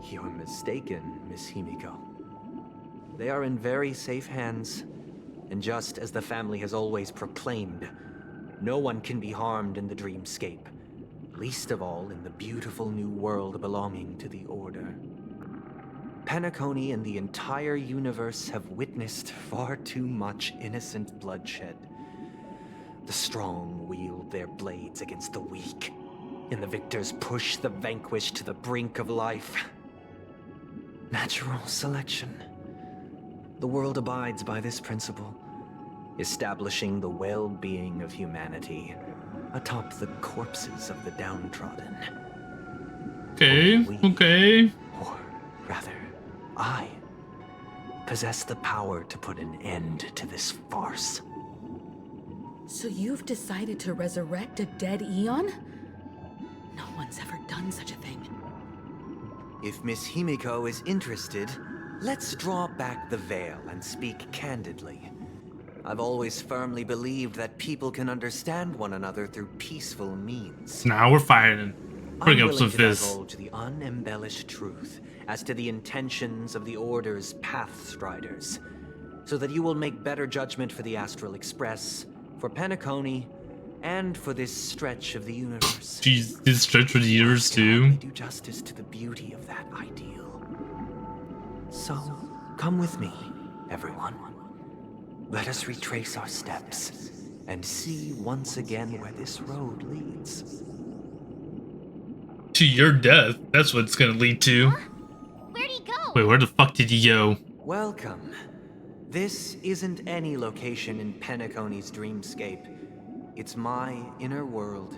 You're mistaken, Miss Himiko. They are in very safe hands, and just as the family has always proclaimed, no one can be harmed in the dreamscape, least of all in the beautiful new world belonging to the Order. Penacony and the entire universe have witnessed far too much innocent bloodshed. The strong wield their blades against the weak, and the victors push the vanquished to the brink of life. Natural selection. The world abides by this principle, establishing the well-being of humanity atop the corpses of the downtrodden. Okay, okay. Or rather, I possess the power to put an end to this farce. So you've decided to resurrect a dead Eon? No one's ever done such a thing. If Miss Himiko is interested, let's draw back the veil and speak candidly. I've always firmly believed that people can understand one another through peaceful means. Now we're fighting. Bring up some I'm willing to fists. divulge the unembellished truth as to the intentions of the Order's Pathstriders, so that you will make better judgment for the Astral Express, for Penacony, and for this stretch of the universe. Jeez, this stretch of the universe too. Do justice to the beauty of that ideal. So, come with me, everyone. Let us retrace our steps and see once again where this road leads. To your death. That's what it's gonna lead to. Where'd he go? Wait, where the fuck did he go? Welcome. This isn't any location in Penacony's dreamscape. It's my inner world.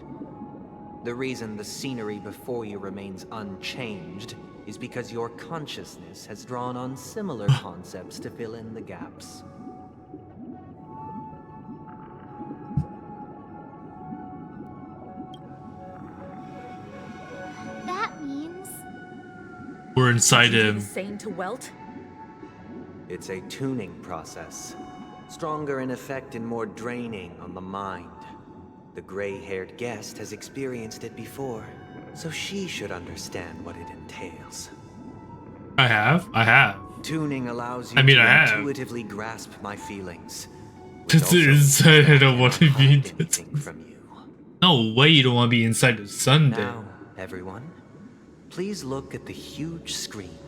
The reason the scenery before you remains unchanged is because your consciousness has drawn on similar concepts to fill in the gaps. That means... We're inside him. Saying to Welt? It's a tuning process. Stronger in effect and more draining on the mind. The gray-haired guest has experienced it before, so she should understand what it entails. I have. Tuning allows you I mean, to I have. intuitively grasp my feelings. This is I don't want to be from you. No way you don't want to be inside of Sunday. Now, everyone, please look at the huge screen.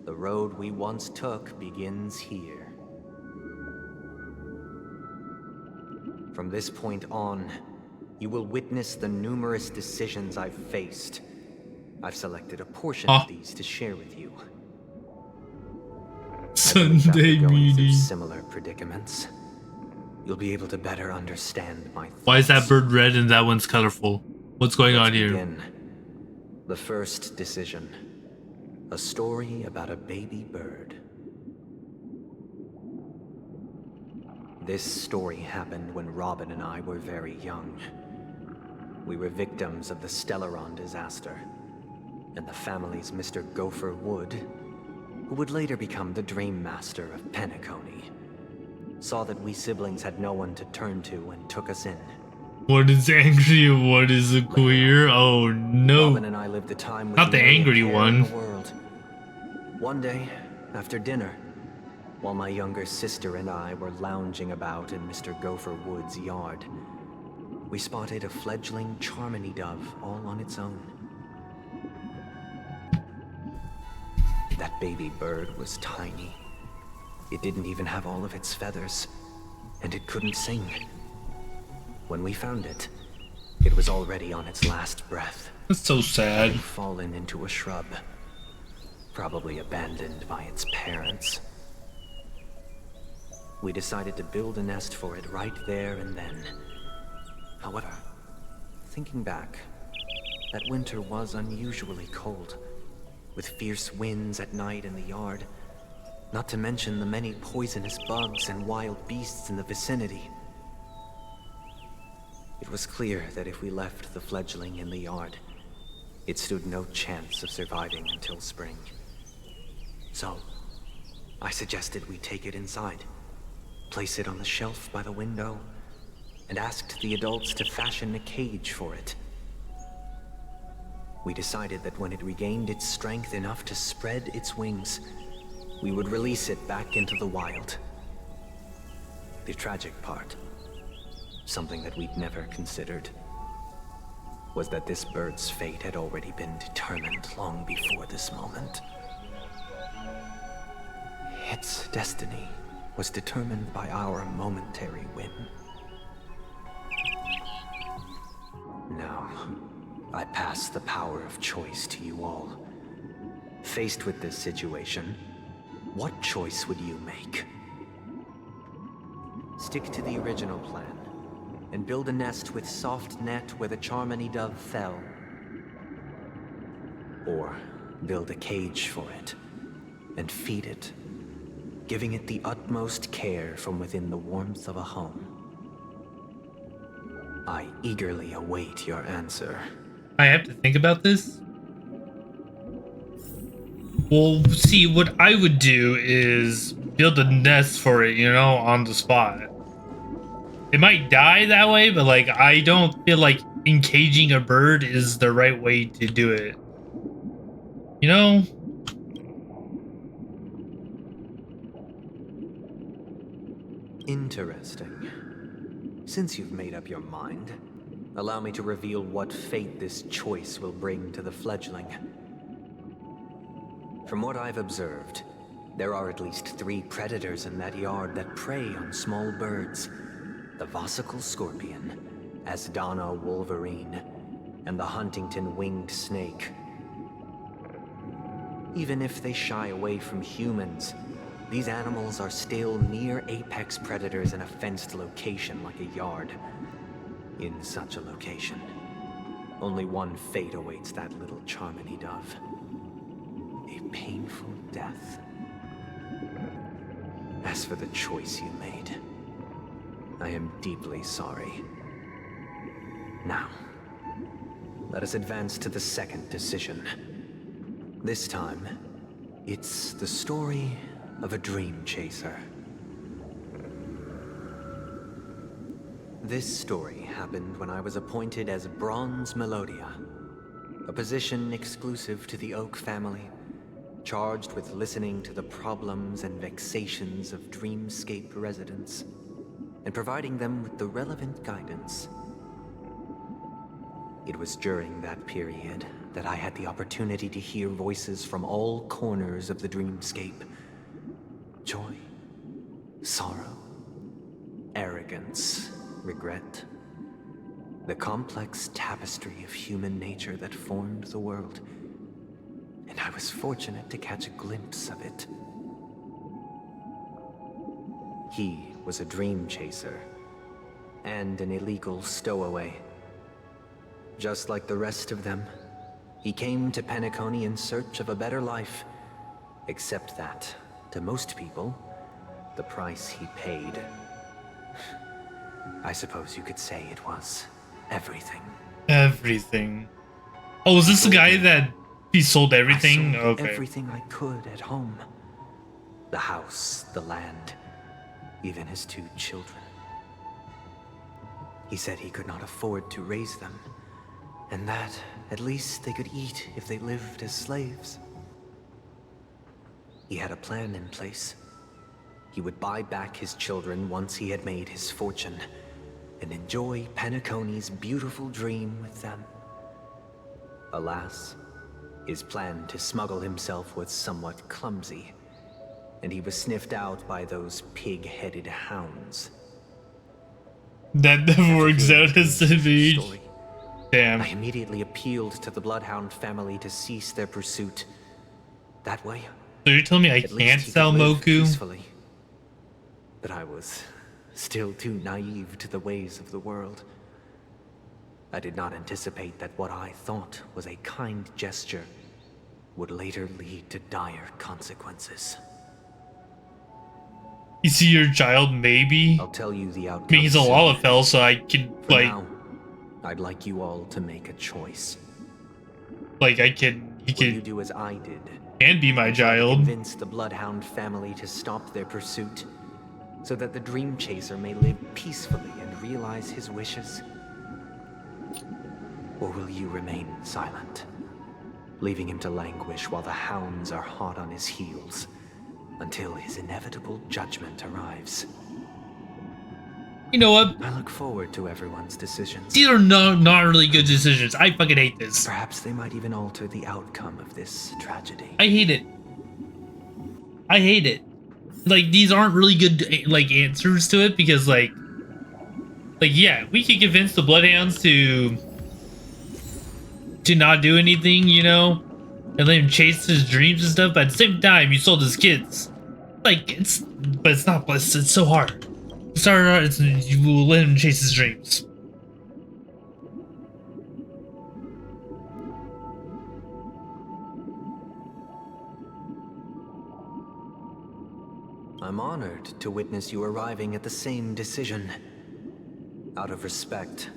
The road we once took begins here. From this point on, you will witness the numerous decisions I've faced. I've selected a portion of these to share with you. Sunday meeting. Similar predicaments. You'll be able to better understand my thoughts. Why is that bird red and that one's colorful? What's going on here? Begin. The first decision. A story about a baby bird. This story happened when Robin and I were very young. We were victims of the Stellaron disaster, and the family's Mr. Gopher Wood, who would later become the Dream Master of Penacony, saw that we siblings had no one to turn to and took us in. What is angry and what is a queer? Oh no. Robin and I lived the time with not the angry one. The world. One day, after dinner, while my younger sister and I were lounging about in Mr. Gopher Wood's yard, we spotted a fledgling Charmony dove all on its own. That baby bird was tiny. It didn't even have all of its feathers, and it couldn't sing. When we found it, it was already on its last breath. That's so sad. It had fallen into a shrub, probably abandoned by its parents. We decided to build a nest for it right there and then. However, thinking back, that winter was unusually cold, with fierce winds at night in the yard, not to mention the many poisonous bugs and wild beasts in the vicinity. It was clear that if we left the fledgling in the yard, it stood no chance of surviving until spring. So, I suggested we take it inside, place it on the shelf by the window, and asked the adults to fashion a cage for it. We decided that when it regained its strength enough to spread its wings, we would release it back into the wild. The tragic part, something that we'd never considered, was that this bird's fate had already been determined long before this moment. Its destiny was determined by our momentary whim. Now, I pass the power of choice to you all. Faced with this situation, what choice would you make? Stick to the original plan, and build a nest with soft net where the Charmony dove fell. Or build a cage for it, and feed it, giving it the utmost care from within the warmth of a home. I eagerly await your answer. I have to think about this? Well, see, what I would do is build a nest for it, you know, on the spot. It might die that way, but like, I don't feel like encaging a bird is the right way to do it. You know? Interesting. Since you've made up your mind, allow me to reveal what fate this choice will bring to the fledgling. From what I've observed, there are at least 3 predators in that yard that prey on small birds. The Vossicle scorpion, Asdana wolverine, and the Huntington winged snake. Even if they shy away from humans, these animals are still near apex predators in a fenced location like a yard. In such a location, only one fate awaits that little Charmony dove. A painful death. As for the choice you made, I am deeply sorry. Now, let us advance to the second decision. This time, it's the story of a dream chaser. This story happened when I was appointed as Bronze Melodia, a position exclusive to the Oak family, charged with listening to the problems and vexations of Dreamscape residents, and providing them with the relevant guidance. It was during that period that I had the opportunity to hear voices from all corners of the Dreamscape. Joy, sorrow, arrogance, regret. The complex tapestry of human nature that formed the world. And I was fortunate to catch a glimpse of it. He was a dream chaser and an illegal stowaway. Just like the rest of them, he came to Penacony in search of a better life. Except that, to most people, the price he paid, I suppose you could say it was everything. Everything. Oh, is this the guy that he sold everything? I sold okay. everything I could at home. The house, the land, even his 2 children. He said he could not afford to raise them, and that at least they could eat if they lived as slaves. He had a plan in place. He would buy back his children once he had made his fortune, and enjoy Penacony's beautiful dream with them. Alas, his plan to smuggle himself was somewhat clumsy, and he was sniffed out by those pig-headed hounds. That never works out as a beach. Damn. I immediately appealed to the Bloodhound family to cease their pursuit. That way, So you're telling me I at least can't he could sell live Moku? peacefully. But I was still too naive to the ways of the world. I did not anticipate that what I thought was a kind gesture would later lead to dire consequences. You see your child, maybe? I'll tell you the outcome. I mean, he's a soon. Lalafell, so I can, For like... now, I'd like you all to make a choice. Like, I can... He Will you can... do as I did? Can be my child. Convince the Bloodhound family to stop their pursuit, so that the Dream Chaser may live peacefully and realize his wishes? Or will you remain silent, leaving him to languish while the hounds are hot on his heels, until his inevitable judgment arrives? You know what? I look forward to everyone's decisions. These are not really good decisions. I fucking hate this. Perhaps they might even alter the outcome of this tragedy. I hate it. I hate it. Like, these aren't really good, like, answers to it, because, like, yeah, we could convince the Bloodhounds to not do anything, you know, and let him chase his dreams and stuff, but at the same time, you sold his kids. Like, but it's not, it's so hard. It's hard, you will let him chase his dreams. I'm honored to witness you arriving at the same decision. Out of respect,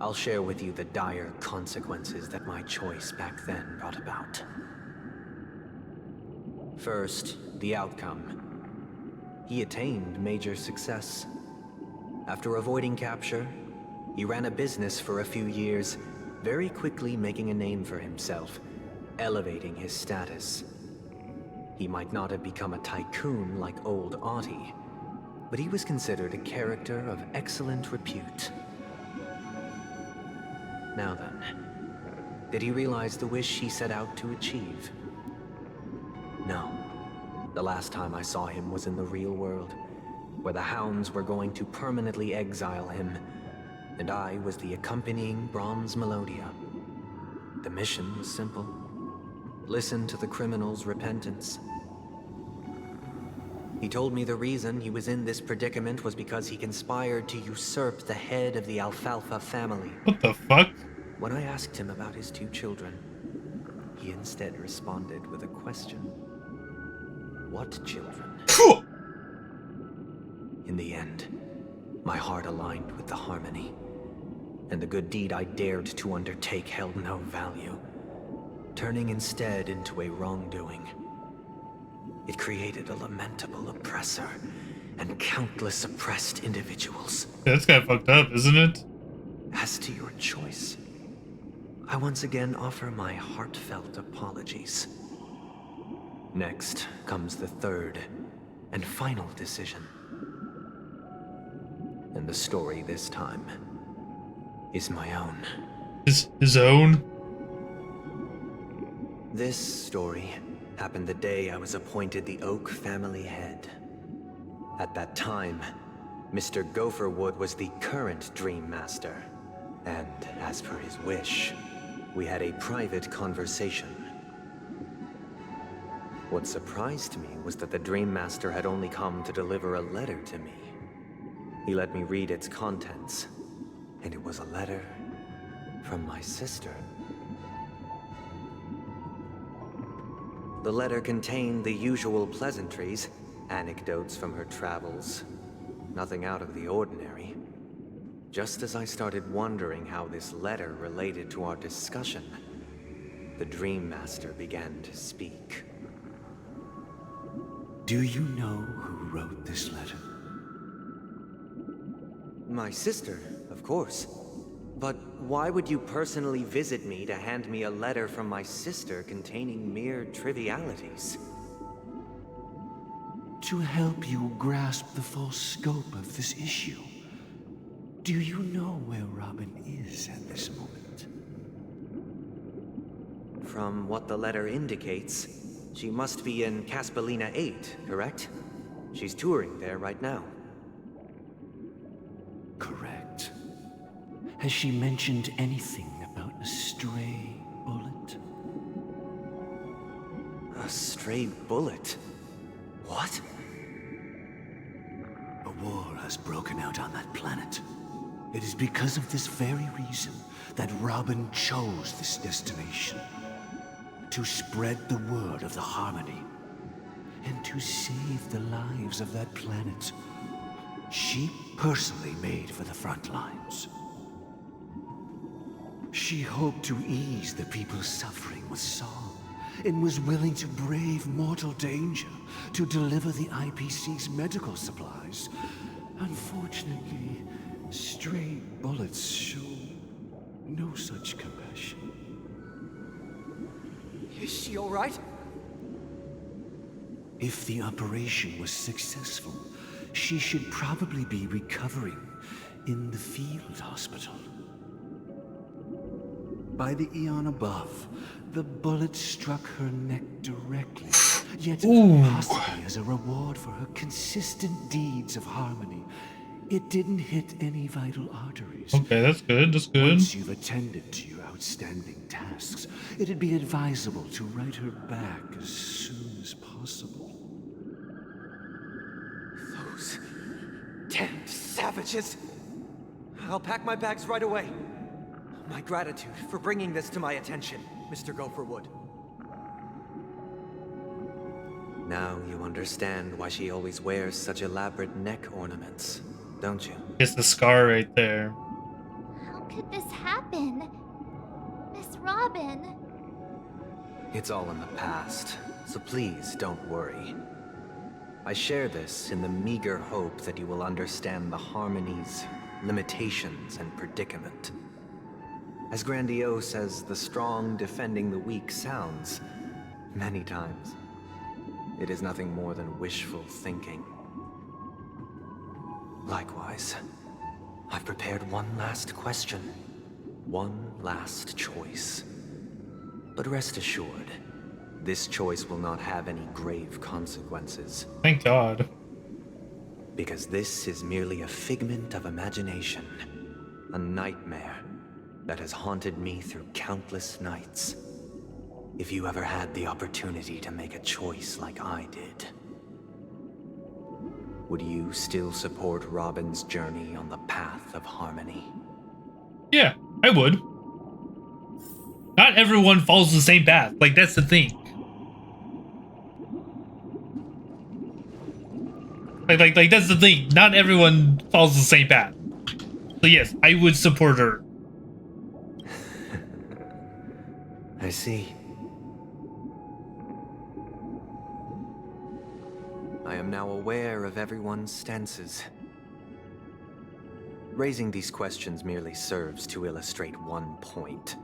I'll share with you the dire consequences that my choice back then brought about. First, the outcome. He attained major success. After avoiding capture, he ran a business for a few years, very quickly making a name for himself, elevating his status. He might not have become a tycoon like old Audie, but he was considered a character of excellent repute. Now then, did he realize the wish he set out to achieve? No. The last time I saw him was in the real world, where the hounds were going to permanently exile him, and I was the accompanying Bronze Melodia. The mission was simple. Listen to the criminal's repentance. He told me the reason he was in this predicament was because he conspired to usurp the head of the Alfalfa family. What the fuck? When I asked him about his 2 children, he instead responded with a question. What children? In the end, my heart aligned with the harmony, and the good deed I dared to undertake held no value, turning instead into a wrongdoing. It created a lamentable oppressor and countless oppressed individuals. That's kind of fucked up, isn't it? As to your choice, I once again offer my heartfelt apologies. Next comes the third and final decision. And the story this time is my own. His own? This story happened the day I was appointed the Oak family head. At that time, Mr. Gopherwood was the current Dream Master, and as per his wish, we had a private conversation. What surprised me was that the Dream Master had only come to deliver a letter to me. He let me read its contents, and it was a letter from my sister. The letter contained the usual pleasantries, anecdotes from her travels, nothing out of the ordinary. Just as I started wondering how this letter related to our discussion, the Dream Master began to speak. Do you know who wrote this letter? My sister, of course. But why would you personally visit me to hand me a letter from my sister containing mere trivialities? To help you grasp the full scope of this issue. Do you know where Robin is at this moment? From what the letter indicates, she must be in Caspelina 8, correct? She's touring there right now. Correct. Has she mentioned anything about a stray bullet? A stray bullet? What? A war has broken out on that planet. It is because of this very reason that Robin chose this destination. To spread the word of the Harmony. And to save the lives of that planet. She personally made for the front lines. She hoped to ease the people's suffering with song, and was willing to brave mortal danger to deliver the IPC's medical supplies. Unfortunately, stray bullets show no such compassion. Is she all right? If the operation was successful, she should probably be recovering in the field hospital. By the eon above, the bullet struck her neck directly, yet possibly as a reward for her consistent deeds of harmony, it didn't hit any vital arteries. Okay, that's good, that's good. Once you've attended to your outstanding tasks, it'd be advisable to write her back as soon as possible. Those damned savages! I'll pack my bags right away. My gratitude for bringing this to my attention, Mr. Gopherwood. Now you understand why she always wears such elaborate neck ornaments, don't you? It's the scar right there. How could this happen? Miss Robin. It's all in the past, so please don't worry. I share this in the meager hope that you will understand the Harmony's limitations and predicament. As grandiose as the strong defending the weak sounds, many times, it is nothing more than wishful thinking. Likewise, I've prepared one last question, one last choice. But rest assured, this choice will not have any grave consequences. Thank God. Because this is merely a figment of imagination, a nightmare that has haunted me through countless nights. If you ever had the opportunity to make a choice like I did, would you still support Robin's journey on the path of harmony? Yeah, I would. Not everyone follows the same path. Like, that's the thing. Like that's the thing. Not everyone follows the same path. So yes, I would support her. I see. I am now aware of everyone's stances. Raising these questions merely serves to illustrate one point.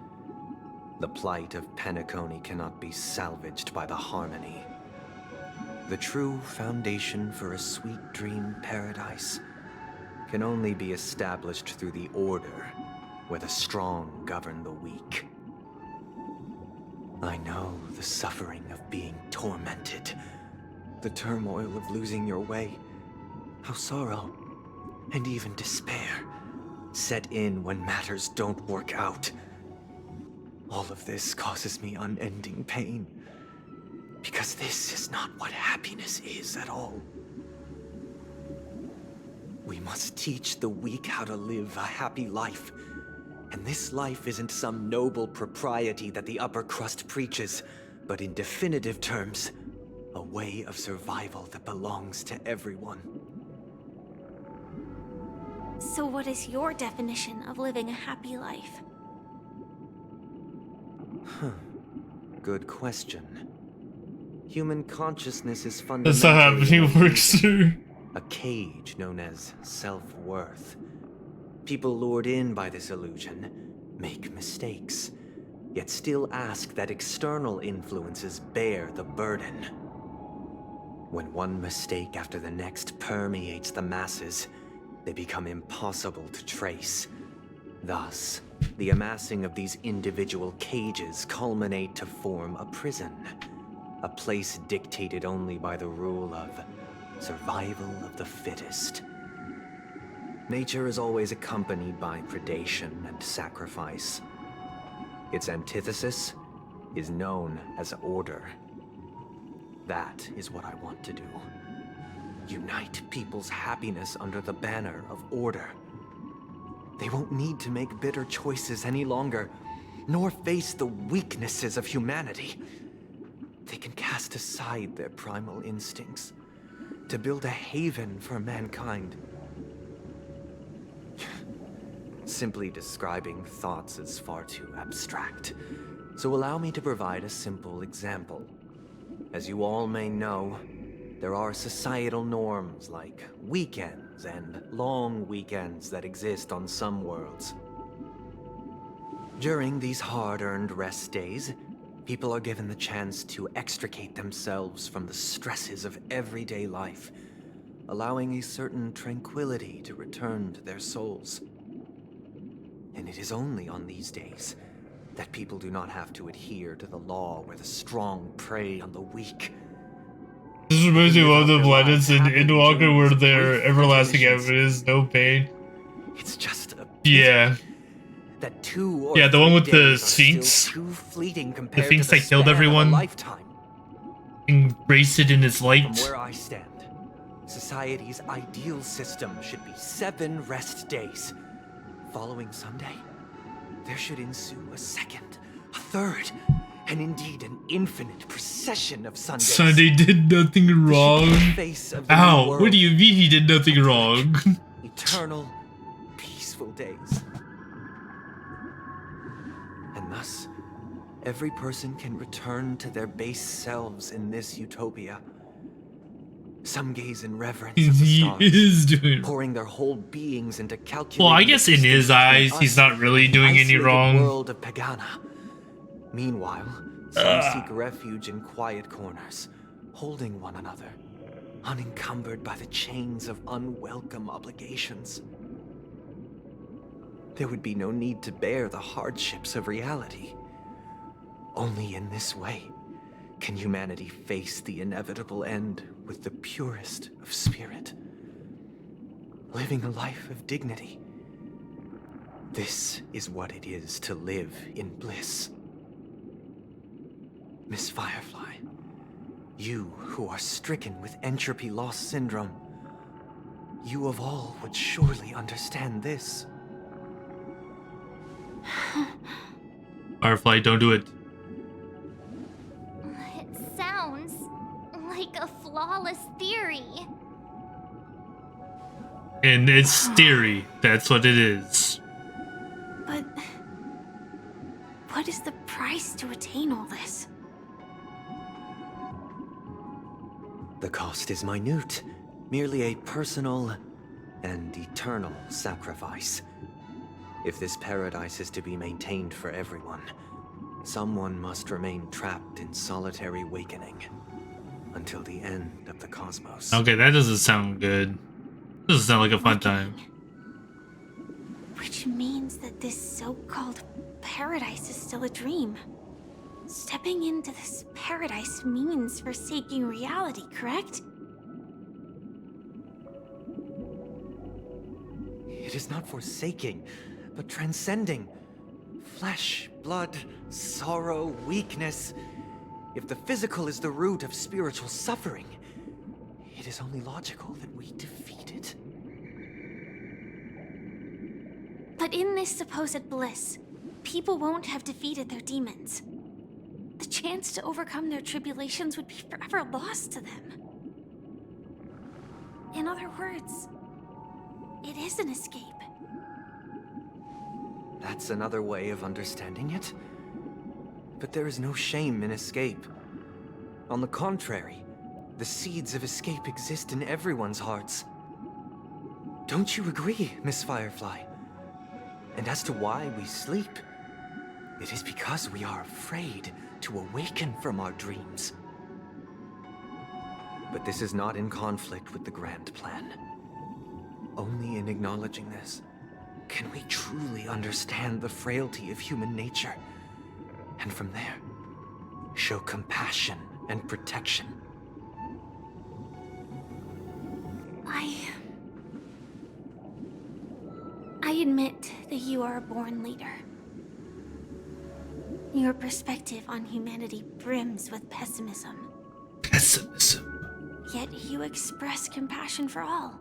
The plight of Penacony cannot be salvaged by the harmony. The true foundation for a sweet dream paradise can only be established through the order where the strong govern the weak. I know the suffering of being tormented, the turmoil of losing your way, how sorrow and even despair set in when matters don't work out. All of this causes me unending pain, because this is not what happiness is at all. We must teach the weak how to live a happy life. And this life isn't some noble propriety that the upper crust preaches, but in definitive terms, a way of survival that belongs to everyone. So what is your definition of living a happy life? Good question. Human consciousness is That's not how fundamentally happening works, sir. a cage known as self-worth. People lured in by this illusion make mistakes, yet still ask that external influences bear the burden. When one mistake after the next permeates the masses, they become impossible to trace. Thus, the amassing of these individual cages culminate to form a prison, a place dictated only by the rule of survival of the fittest. Nature is always accompanied by predation and sacrifice. Its antithesis is known as order. That is what I want to do. Unite people's happiness under the banner of order. They won't need to make bitter choices any longer, nor face the weaknesses of humanity. They can cast aside their primal instincts to build a haven for mankind. Simply describing thoughts is far too abstract, so allow me to provide a simple example. As you all may know, there are societal norms like weekends and long weekends that exist on some worlds. During these hard-earned rest days, people are given the chance to extricate themselves from the stresses of everyday life, allowing a certain tranquility to return to their souls. And it is only on these days that people do not have to adhere to the law where the strong prey on the weak. This reminds me of one of the planets in Endwalker where their everlasting evidence, no pain. It's just a that 2 or yeah, the one with the days are Sphinx. still too fleeting The compared Sphinx to the that killed span of a everyone. lifetime. Embrace it in its light. From where I stand, society's ideal system should be 7 rest days. Following Sunday, there should ensue a second, a third, and indeed an infinite procession of Sundays. Sunday did nothing wrong. Face of the new Ow, world. what do you mean he did nothing wrong? Eternal, peaceful days. And thus, every person can return to their base selves in this utopia. Some gaze in reverence of the He stars, is doing pouring their whole beings into calculating. Well, I guess in his eyes, he's not really doing any wrong. World of Pagana. Meanwhile, some seek refuge in quiet corners, holding one another, unencumbered by the chains of unwelcome obligations. There would be no need to bear the hardships of reality. Only in this way can humanity face the inevitable end with the purest of spirit, living a life of dignity. This is what it is to live in bliss. Miss Firefly, you who are stricken with entropy loss syndrome, you of all would surely understand this. Firefly, don't do it. It sounds like a flawless theory. And it's theory. That's what it is. But what is the price to attain all this? The cost is minute, merely a personal and eternal sacrifice. If this paradise is to be maintained for everyone, someone must remain trapped in solitary awakening until the end of the cosmos. Okay, that doesn't sound good. Doesn't sound like a fun time. Which means that this so-called paradise is still a dream. Stepping into this paradise means forsaking reality, correct? It is not forsaking, but transcending. Flesh, blood, sorrow, weakness. If the physical is the root of spiritual suffering, it is only logical that we defeat it. But in this supposed bliss, people won't have defeated their demons. The chance to overcome their tribulations would be forever lost to them. In other words, it is an escape. That's another way of understanding it. But there is no shame in escape. On the contrary, the seeds of escape exist in everyone's hearts. Don't you agree, Miss Firefly? And as to why we sleep, it is because we are afraid to awaken from our dreams. But this is not in conflict with the grand plan. Only in acknowledging this can we truly understand the frailty of human nature, and from there, show compassion and protection. I admit that you are a born leader. Your perspective on humanity brims with pessimism. Yet you express compassion for all,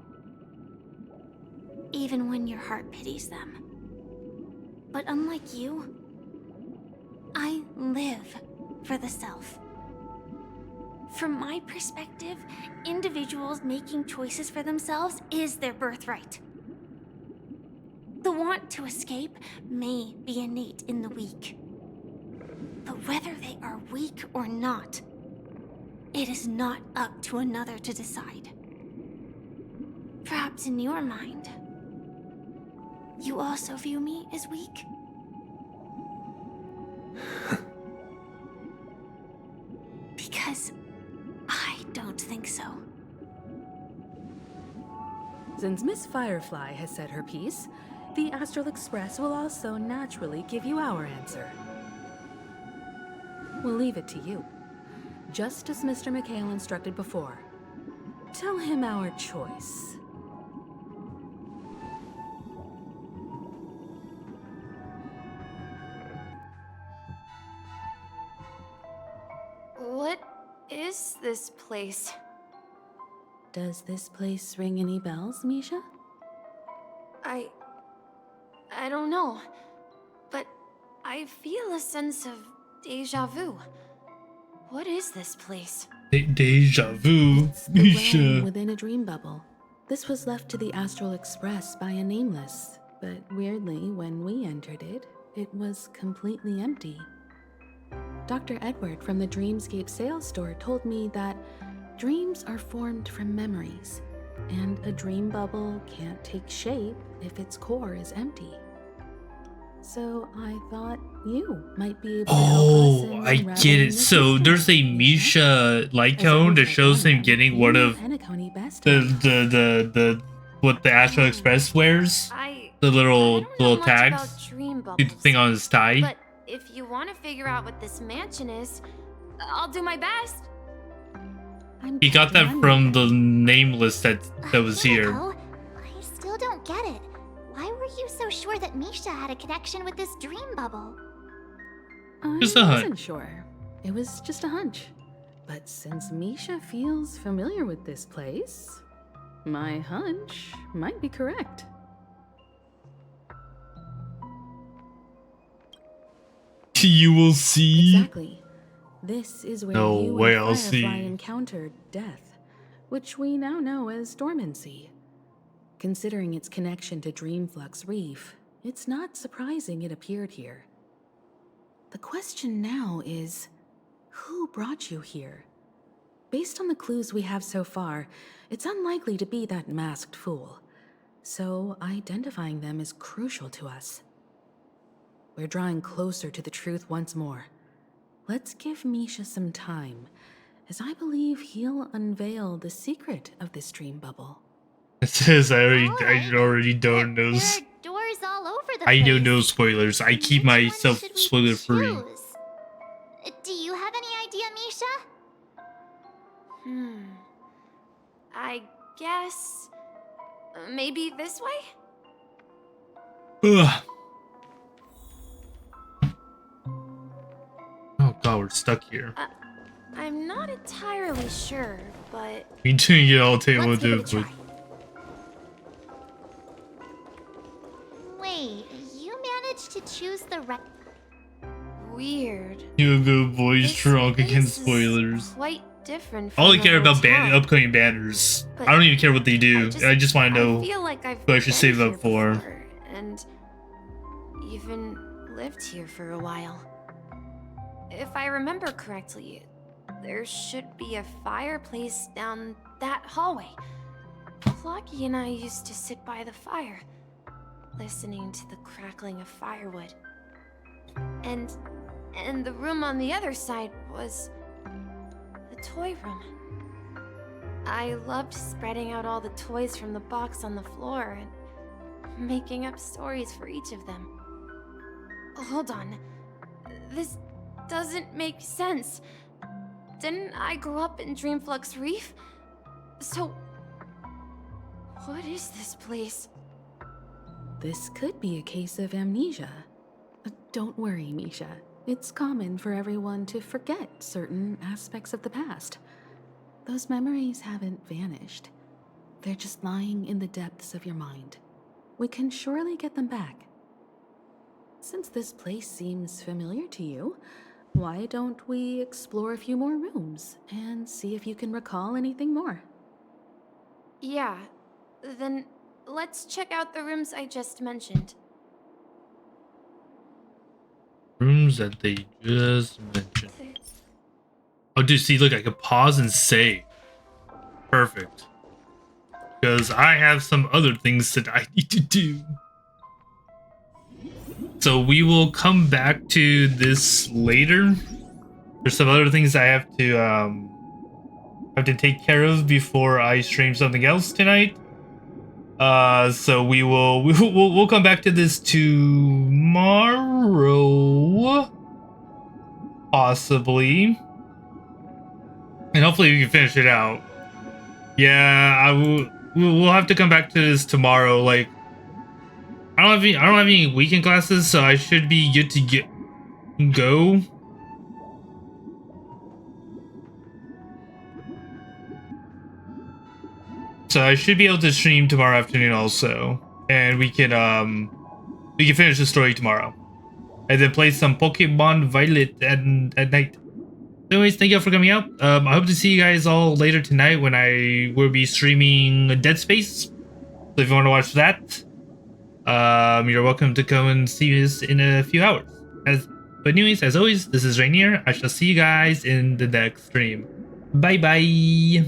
even when your heart pities them. But unlike you, I live for the self. From my perspective, individuals making choices for themselves is their birthright. The want to escape may be innate in the weak. But whether they are weak or not, it is not up to another to decide. Perhaps in your mind, you also view me as weak? Because I don't think so. Since Miss Firefly has said her piece, the Astral Express will also naturally give you our answer. We'll leave it to you. Just as Mr. McHale instructed before. Tell him our choice. What is this place? Does this place ring any bells, Misha? I don't know, but I feel a sense of deja vu. What is this place? Deja vu, It's the realm Misha. within a dream bubble. This was left to the Astral Express by a nameless, but weirdly, when we entered it, it was completely empty. Dr. Edward from the Dreamscape sales store told me that dreams are formed from memories, and a dream bubble can't take shape if its core is empty. So I thought you might be able to help us in I get unraveling it. this So mystery. there's a Misha Lycone that shows him getting one of the what the Astral Express wears. The little tags. The thing on his tie. But if you want to figure out what this mansion is, I'll do my best. He got that from the nameless that was here. I still don't get it. Why were you so sure that Misha had a connection with this dream bubble? Just a I hunch. wasn't sure. It was just a hunch. But since Misha feels familiar with this place, my hunch might be correct. You will see. Exactly. This is where No you way, and I'll Firefly see. encountered death, which we now know as dormancy. Considering its connection to Dreamflux Reef, it's not surprising it appeared here. The question now is, who brought you here? based on the clues we have so far, it's unlikely to be that masked fool. So identifying them is crucial to us. We're drawing closer to the truth once more. Let's give Misha some time, as I believe he'll unveil the secret of this dream bubble. It says I already don't know. There are doors all over the I place. know no spoilers. I keep myself spoiler free. Do you have any idea, Misha? I guess... maybe this way? Ugh. Oh god, we're stuck here. I'm not entirely sure, but... We didn't get all table let's to give it, it a but... try. Wait, you managed to choose the right... Weird. You good boy, This strong place against is spoilers. Quite different I from only the care about hotel. upcoming banners. But I don't even care what they do. I just want to know I feel like I've who I should been save here up for. before, and even lived here for a while. If I remember correctly, there should be a fireplace down that hallway. Clocky and I used to sit by the fire, listening to the crackling of firewood. And the room on the other side was the toy room. I loved spreading out all the toys from the box on the floor and making up stories for each of them. Hold on. This doesn't make sense. Didn't I grow up in Dreamflux Reef? So, what is this place? This could be a case of amnesia. Don't worry, Misha. It's common for everyone to forget certain aspects of the past. Those memories haven't vanished. They're just lying in the depths of your mind. We can surely get them back. Since this place seems familiar to you, why don't we explore a few more rooms and see if you can recall anything more? Yeah, then let's check out the rooms I just mentioned. Rooms that they just mentioned. Oh, dude, see, look, I can pause and save. Perfect. Because I have some other things that I need to do. So we will come back to this later. There's some other things I have to take care of before I stream something else tonight. So we'll come back to this tomorrow, possibly, and hopefully we can finish it out. Yeah, we'll have to come back to this tomorrow. Like, I don't have any weekend classes, so I should be good to go. So I should be able to stream tomorrow afternoon also, and we can finish the story tomorrow, and then play some Pokemon Violet at night. Anyways, thank you all for coming out. I hope to see you guys all later tonight when I will be streaming Dead Space. So if you want to watch that, you're welcome to come and see us in a few hours. But anyways, as always, this is Rainier. I shall see you guys in the next stream. Bye bye.